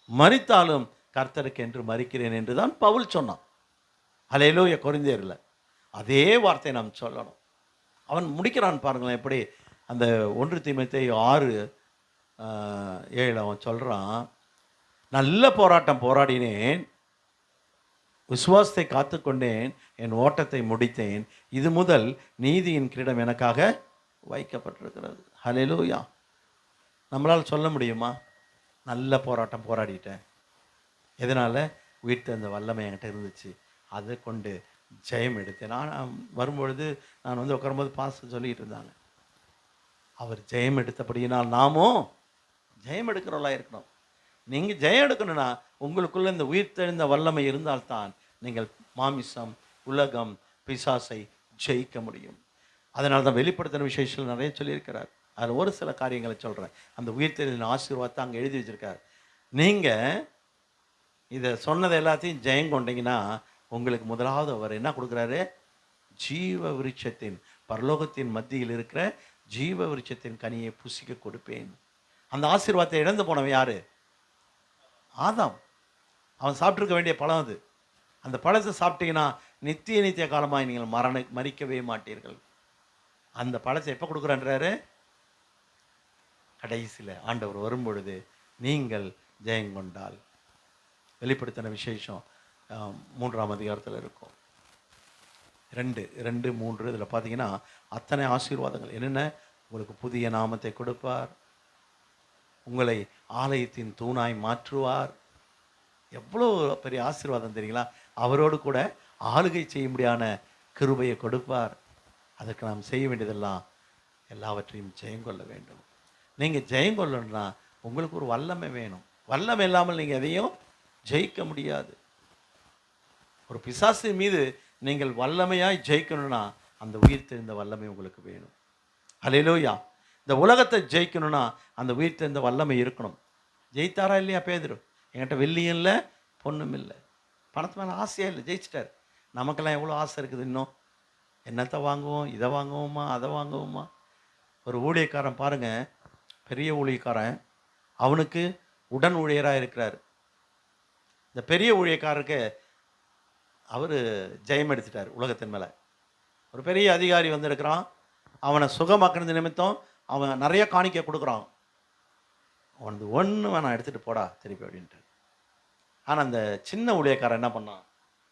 Speaker 5: மரித்தாலும் கர்த்தருக்கென்று மரிக்கிறேன் என்று தான் பவுல் சொன்னான். ஹல்லேலூயா. கொரிந்தியரில் அதே வார்த்தை நாம் சொல்லணும். அவன் முடிக்கிறான் பாருங்களேன் எப்படி. அந்த 1 தீமோத்தேயு 6:7 அவன் சொல்கிறான், நல்ல போராட்டம் போராடினேன், விசுவாசத்தை காத்துக்கொண்டேன், என் ஓட்டத்தை முடித்தேன், இது முதல் நீதியின் கிரீடம் எனக்காக வைக்கப்பட்டிருக்கிறது. ஹல்லேலூயா. நம்மளால் சொல்ல முடியுமா? நல்ல போராட்டம் போராடிட்டேன். எதனால்? உயிர்த்தெழுந்த வல்லமை என்கிட்ட இருந்துச்சு, அதை கொண்டு ஜெயம் எடுத்தேன். நான் வரும்பொழுது நான் உட்காரும்போது பாஸ்டர் சொல்லிகிட்டு இருந்தாங்க, அவர் ஜெயம் எடுத்தபடியினால் நாமும் ஜெயம் எடுக்கிறவர்களாக இருக்கணும். நீங்கள் ஜெயம் எடுக்கணும்னா உங்களுக்குள்ள இந்த உயிர்த்தெழுந்த வல்லமை இருந்தால்தான் நீங்கள் மாமிசம், உலகம், பிசாசை ஜெயிக்க முடியும். அதனால தான் வெளிப்படுத்தின விசேஷத்தில் நிறைய சொல்லியிருக்கிறார். அதில் ஒரு சில காரியங்களை சொல்கிறேன். அந்த உயிர்த்தெழுதலின் ஆசீர்வாதத்தை அங்கே எழுதி வச்சுருக்கார். நீங்கள் இதை சொன்னதை எல்லாத்தையும் ஜெயம் கொண்டீங்கன்னா உங்களுக்கு முதலாவது அவர் என்ன கொடுக்குறாரு? ஜீவ விருட்சத்தின் பரலோகத்தின் மத்தியில் இருக்கிற ஜீவ விருட்சத்தின் கனியை புசிக்க கொடுப்பேன். அந்த ஆசீர்வாதத்தை இழந்து போனவன் யாரு? ஆதாம். அவன் சாப்பிட்ருக்க வேண்டிய பழம் அது. அந்த பழத்தை சாப்பிட்டீங்கன்னா நித்திய காலமாக நீங்கள் மறிக்கவே மாட்டீர்கள். அந்த பழத்தை எப்போ கொடுக்குறான்றாரு? கடைசியில் ஆண்டவர் வரும்பொழுது நீங்கள் ஜெயங்கொண்டால். வெளிப்படுத்தின விசேஷம் 3ஆம் அதிகாரத்தில் இருக்கும். 2-3 இதில் பார்த்தீங்கன்னா அத்தனை ஆசீர்வாதங்கள் என்னென்ன. உங்களுக்கு புதிய நாமத்தை கொடுப்பார், உங்களை ஆலயத்தின் தூணாய் மாற்றுவார். எவ்வளோ பெரிய ஆசீர்வாதம் தெரியுங்களா? அவரோடு கூட ஆளுகை செய்யும்படியான கிருபையை கொடுப்பார். அதற்கு நாம் செய்ய வேண்டியதெல்லாம் எல்லாவற்றையும் ஜெயங்கொள்ள வேண்டும். நீங்கள் ஜெயங்கொள்ளணும்னா உங்களுக்கு ஒரு வல்லமை வேணும். வல்லமை இல்லாமல் நீங்கள் எதையும் ஜெயிக்க முடியாது. ஒரு பிசாசு மீது நீங்கள் வல்லமையாய் ஜெயிக்கணும்னா அந்த உயிர் தெரிந்த வல்லமை உங்களுக்கு வேணும். அல்லேலூயா. இந்த உலகத்தை ஜெயிக்கணும்னா அந்த உயிர் தெரிந்த வல்லமை இருக்கணும். ஜெயித்தாரா இல்லையா பேதுரு? என்கிட்ட வெள்ளியும் இல்லை பொண்ணும் இல்லை, பணத்து மேலே ஆசையாக இல்லை, ஜெயிச்சிட்டார். நமக்கெல்லாம் எவ்வளோ ஆசை இருக்குது. இன்னும் என்னத்தை வாங்குவோம், இதை வாங்குவோமா, அதை வாங்குவோமா. ஒரு ஊழியக்காரன் பாருங்கள், பெரிய ஊழியக்காரன், அவனுக்கு உடன் ஊழியராக இருக்கிறார். இந்த பெரிய ஊழியக்காரருக்கு அவர் ஜெயம் எடுத்துட்டார் உலகத்தின் மேலே. ஒரு பெரிய அதிகாரி வந்திருக்கிறான், அவனை சுகமாக்குறது நிமித்தம் அவன் நிறைய காணிக்கை கொடுக்குறான். அவனது ஒன்று வேணாம், எடுத்துகிட்டு போடா திருப்பி அப்படின்ட்டு. ஆனால் அந்த சின்ன ஊழியக்காரன் என்ன பண்ணான்?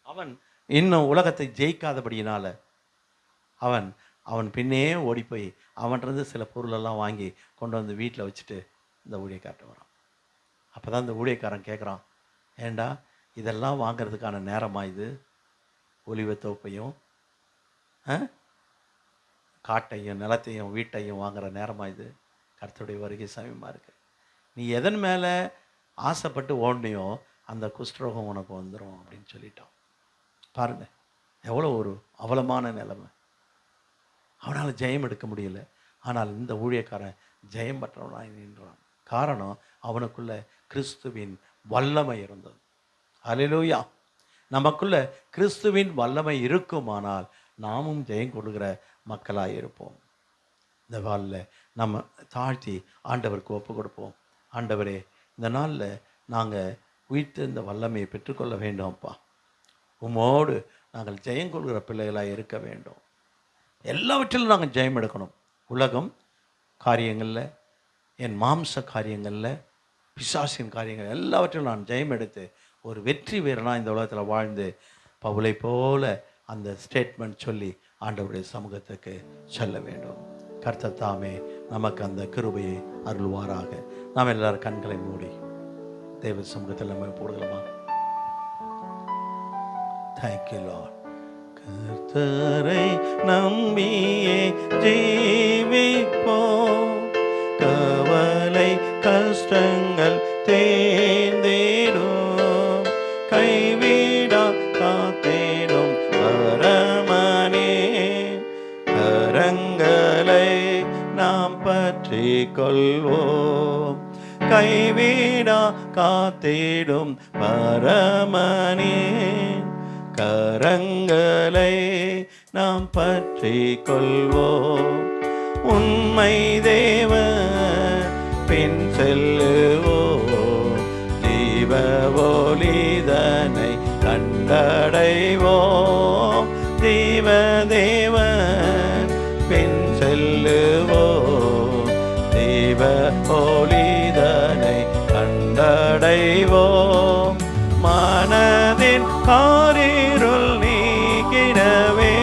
Speaker 5: அவன் இன்னும் உலகத்தை ஜெயிக்காதபடியினால அவன் பின்னே ஓடி போய் அவன்கிட்ட சில பொருளெல்லாம் வாங்கி கொண்டு வந்து வீட்டில் வச்சுட்டு இந்த ஊழியக்காரன் வரான். அப்போ தான் இந்த ஊழியக்காரன் கேட்குறான், ஏண்டா இதெல்லாம் வாங்கிறதுக்கான நேரமா இது? ஒலிவத்தோப்பையும் காட்டையும் நிலத்தையும் வீட்டையும் வாங்குகிற நேரமா இது? கர்த்தருடைய வருகை சமயமாக இருக்கு. நீ எதன் மேலே ஆசைப்பட்டு ஓடனையோ அந்த குஷ்டரோகம் உனக்கு வந்துடும் அப்படின்னு சொல்லிட்டான். பாருங்கள் எவ்வளோ ஒரு அவலமான நிலைமை. அவனால் ஜெயம் எடுக்க முடியல. ஆனால் இந்த ஊழியக்காரன் ஜெயம் பெற்றவனாய் நின்றான். காரணம் அவனுக்குள்ள கிறிஸ்துவின் வல்லமை இருந்தது. அல்லேலூயா. நமக்குள்ள கிறிஸ்துவின் வல்லமை இருக்குமானால் நாமும் ஜெயம் கொடுக்கிற மக்களாக இருப்போம். இந்த நாளில் நம்ம தாழ்த்தி ஆண்டவருக்கு ஒப்பு கொடுப்போம். ஆண்டவரே, இந்த நாளில் நாங்கள் உயிர்த்தெழுந்த வல்லமையை பெற்றுக்கொள்ள வேண்டும்ப்பா. உம்மோடு நாங்கள் ஜெயம் கொள்கிற பிள்ளைகளாக இருக்க வேண்டும். எல்லாவற்றிலும் நாங்கள் ஜெயம் எடுக்கணும். உலகம் காரியங்களில், என் மாம்ச காரியங்களில், பிசாசின் காரியங்கள் எல்லாவற்றிலும் நான் ஜெயம் எடுத்து ஒரு வெற்றி வீரனாக இந்த உலகத்தில் வாழ்ந்து பவுலை போல அந்த ஸ்டேட்மெண்ட் சொல்லி ஆண்டவருடைய சமூகத்துக்கு செல்ல வேண்டும். கர்த்தர் தாமே நமக்கு அந்த கிருபையை அருள்வாராக. நாம் எல்லாரும் கண்களை மூடி தேவ சமூகத்தில் நம்ம போடுகிறோமா? Thank you Lord. கர்த்தரை நம்பியே ஜீவிப்போம், கவலை கஷ்டங்கள் தேர்ந்திடும், கைவிடா காத்திடும் பரமனே கரங்களை நாம் பற்றி கொள்வோம், கைவிடா காத்திடும் பரமனே கரங்களை நாம் பற்றி கொள்வோம். உண்மை தேவன் பின் செல்லுவோம், ஜீவ ஒளிதனை கண்டடைவோம். ஜீவ தேவன் பின் செல்லுவோம், ஜீவ ஒளிதனை கண்டடைவோம். மனதின் காரிருள் நீக்கிடவே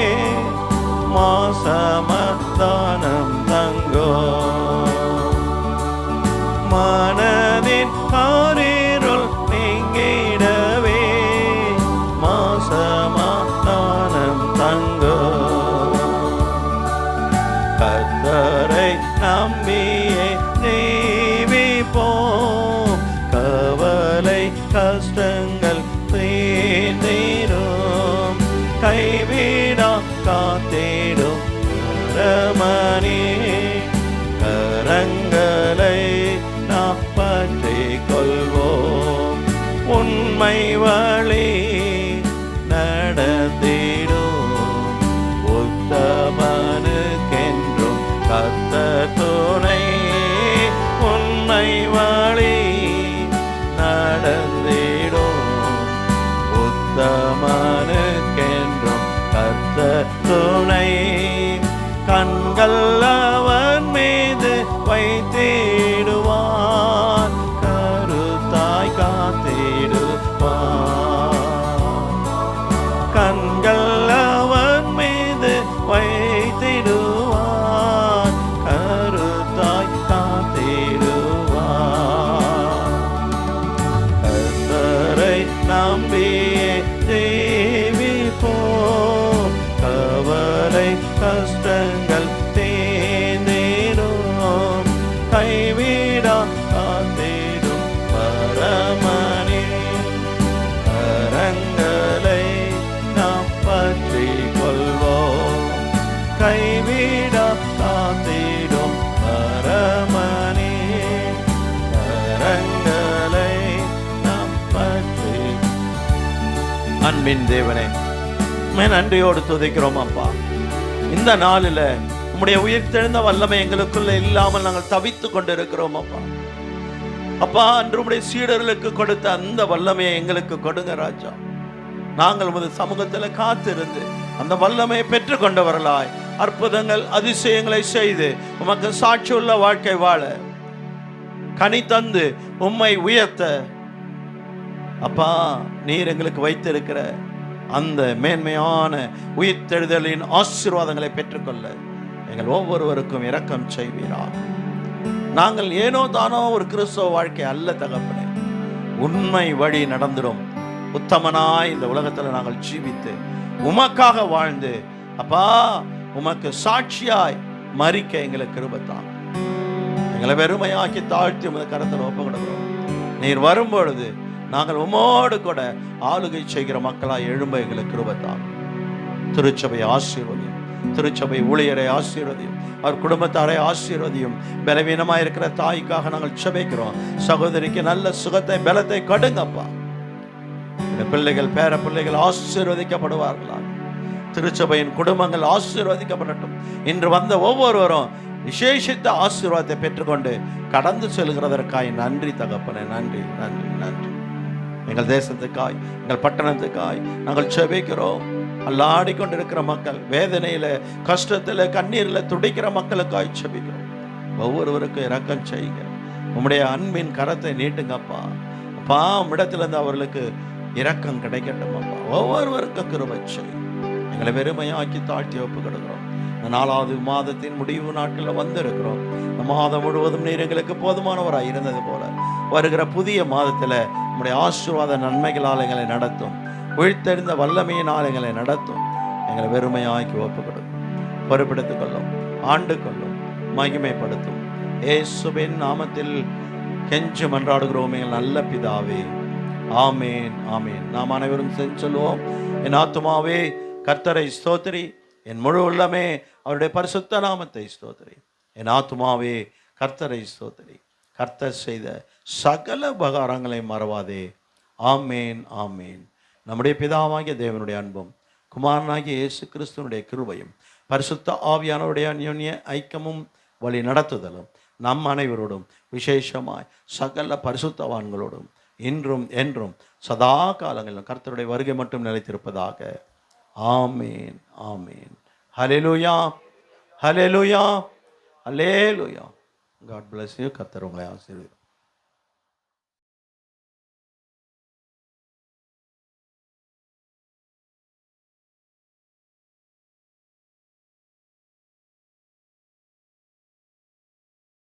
Speaker 5: மாசமதானம் தங்கோ, மனதின் காரிருள் நீங்கிடவே மாசமதானம் தங்கோ. கர்த்தரை நம்பியே ஜீவிப்போம், கவலை கஷ்டங்கள் தீர்ந்திடும், கைவிடா காத்திடும் பரமனே கரங்களை நாம் அன்பின் தேவனே, நன்றியோடு துதிக்கிறோம் அப்பா. இந்த நாளில் உம்முடைய உயிர்த்தெழுந்த வல்லமை எங்களுக்குள்ள இல்லாமல் நாங்கள் தவித்து கொண்டிருக்கிறோம் அப்பா. அப்பா, அன்று உம்முடைய சீடர்களுக்கு கொடுத்த அந்த வல்லமையை எங்களுக்கு கொடுங்க ராஜா. நாங்கள் உமது சமூகத்தில் காத்திருந்து அந்த வல்லமையை பெற்றுக்கொண்டவர்களாய் அற்புதங்கள் அதிசயங்களை செய்து உமக்கு சாட்சியுள்ள வாழ்க்கை வாழ, கனி தந்து உம்மை உயர்த்த அப்பா நீர் எங்களுக்கு வைத்திருக்கிற அந்த மேன்மையான உயிர்த்தெழுதலின் ஆசீர்வாதங்களை பெற்றுக்கொள்ள எங்கள் ஒவ்வொருவருக்கும் இரக்கம் செய்வீராக. நாங்கள் ஏனோ தானோ ஒரு கிறிஸ்தவ வாழ்க்கை அல்ல தகப்பனே, உண்மை வழி நடந்துடும் உத்தமனாய் இந்த உலகத்தில் நாங்கள் ஜீவித்து உமக்காக வாழ்ந்து அப்பா உமக்கு சாட்சியாய் மரிக்க எங்களுக்கு கிருபைதான். எங்களை வெறுமையாக்கி தாழ்த்தி உமது கரத்தில் ஒப்பு கொடுக்கிறோம். நீர் வரும்பொழுது நாங்கள் உமோடு கூட ஆளுகை செய்கிற மக்களாய் எழும்ப எங்களுக்கு கிருபைதான். திருச்சபை ஆசீர்வதியும், திருச்சபை ஊழியரை ஆசீர்வதியும், அவர் குடும்பத்தாரை ஆசீர்வதியும். பலவீனமாக இருக்கிற தாய்க்காக நாங்கள் செபிக்கிறோம். சகோதரிக்கு நல்ல சுகத்தை பலத்தை கொடுங்கப்பா. இந்த பிள்ளைகள் பேர பிள்ளைகள் ஆசீர்வதிக்கப்படுவார்களா. திருச்சபையின் குடும்பங்கள் ஆசீர்வதிக்கப்படட்டும். இன்று வந்த ஒவ்வொருவரும் விசேஷித்த ஆசீர்வாதத்தை பெற்றுக்கொண்டு கடந்து செல்கிறதற்காய் நன்றி தகப்பனே, நன்றி நன்றி நன்றி. எங்கள் தேசத்துக்காய், எங்கள் பட்டணத்துக்காய் நாங்கள் செபிக்கிறோம். அல்லாடி கொண்டிருக்கிற மக்கள், வேதனையில கஷ்டத்துல கண்ணீர்ல துடிக்கிற மக்களுக்காய் செபிக்கிறோம். ஒவ்வொருவருக்கும் இரக்கம் செய்யுங்க. உம்முடைய அன்பின் கரத்தை நீட்டுங்கப்பா. அப்பா, உம்மிடத்திலிருந்து அவர்களுக்கு இரக்கம் கிடைக்கட்டும் அப்பா. ஒவ்வொருவருக்கும் கிருபை செய்யும். எங்களை வெறுமையாக்கி தாழ்த்தி ஒப்பு கொடுக்கிறோம். இந்த 4வது மாதத்தின் முடிவு நாட்களில் வந்திருக்கிறோம். இந்த மாதம் முழுவதும் நீர் எங்களுக்கு போதுமானவராக இருந்தது போல வருகிற புதிய மாதத்தில் நம்முடைய ஆசீர்வாத நன்மைகளால் எங்களை நடத்தும், உயிர்த்தெழுந்த வல்லமையினால் எங்களை நடத்தும். எங்களை வெறுமையாக்கி ஒப்பு கொடுக்கும், பொறுப்பெடுத்துக் கொள்ளும், ஆண்டு கொள்ளும், மகிமைப்படுத்தும். இயேசுவின் நாமத்தில் கெஞ்சு மன்றாடுகிறோம் எங்கள் நல்ல பிதாவே, ஆமேன் ஆமேன். நாம் அனைவரும் சொல்லுவோம். என் ஆத்துமாவே கர்த்தரை ஸ்தோத்திரி, என் முழு உள்ளமே அவருடைய பரிசுத்த நாமத்தை ஸ்தோத்திரி. என் ஆத்துமாவே கர்த்தரை ஸ்தோத்திரி, கர்த்தர் செய்த சகல உபகாரங்களை மறவாதே. ஆமேன் ஆமேன். நம்முடைய பிதாவாகிய தேவனுடைய அன்பும் குமாரனாகிய இயேசு கிறிஸ்துவனுடைய கிருபையும் பரிசுத்த ஆவியானவருடைய அந்யோன்ய ஐக்கியமும் வழி நடத்துதலும் நம் அனைவரோடும் விசேஷமாய் சகல பரிசுத்தவான்களோடும் இன்றும் என்றும் சதா காலங்களிலும் கர்த்தருடைய வருகை மட்டும் நிலைத்திருப்பதாக. ஆமேன் ஆமேன். ஹல்லேலூயா ஹல்லேலூயா ஹல்லேலூயா. God bless you. கர்த்தர் உங்களை ஆசீர்வதிப்பார்.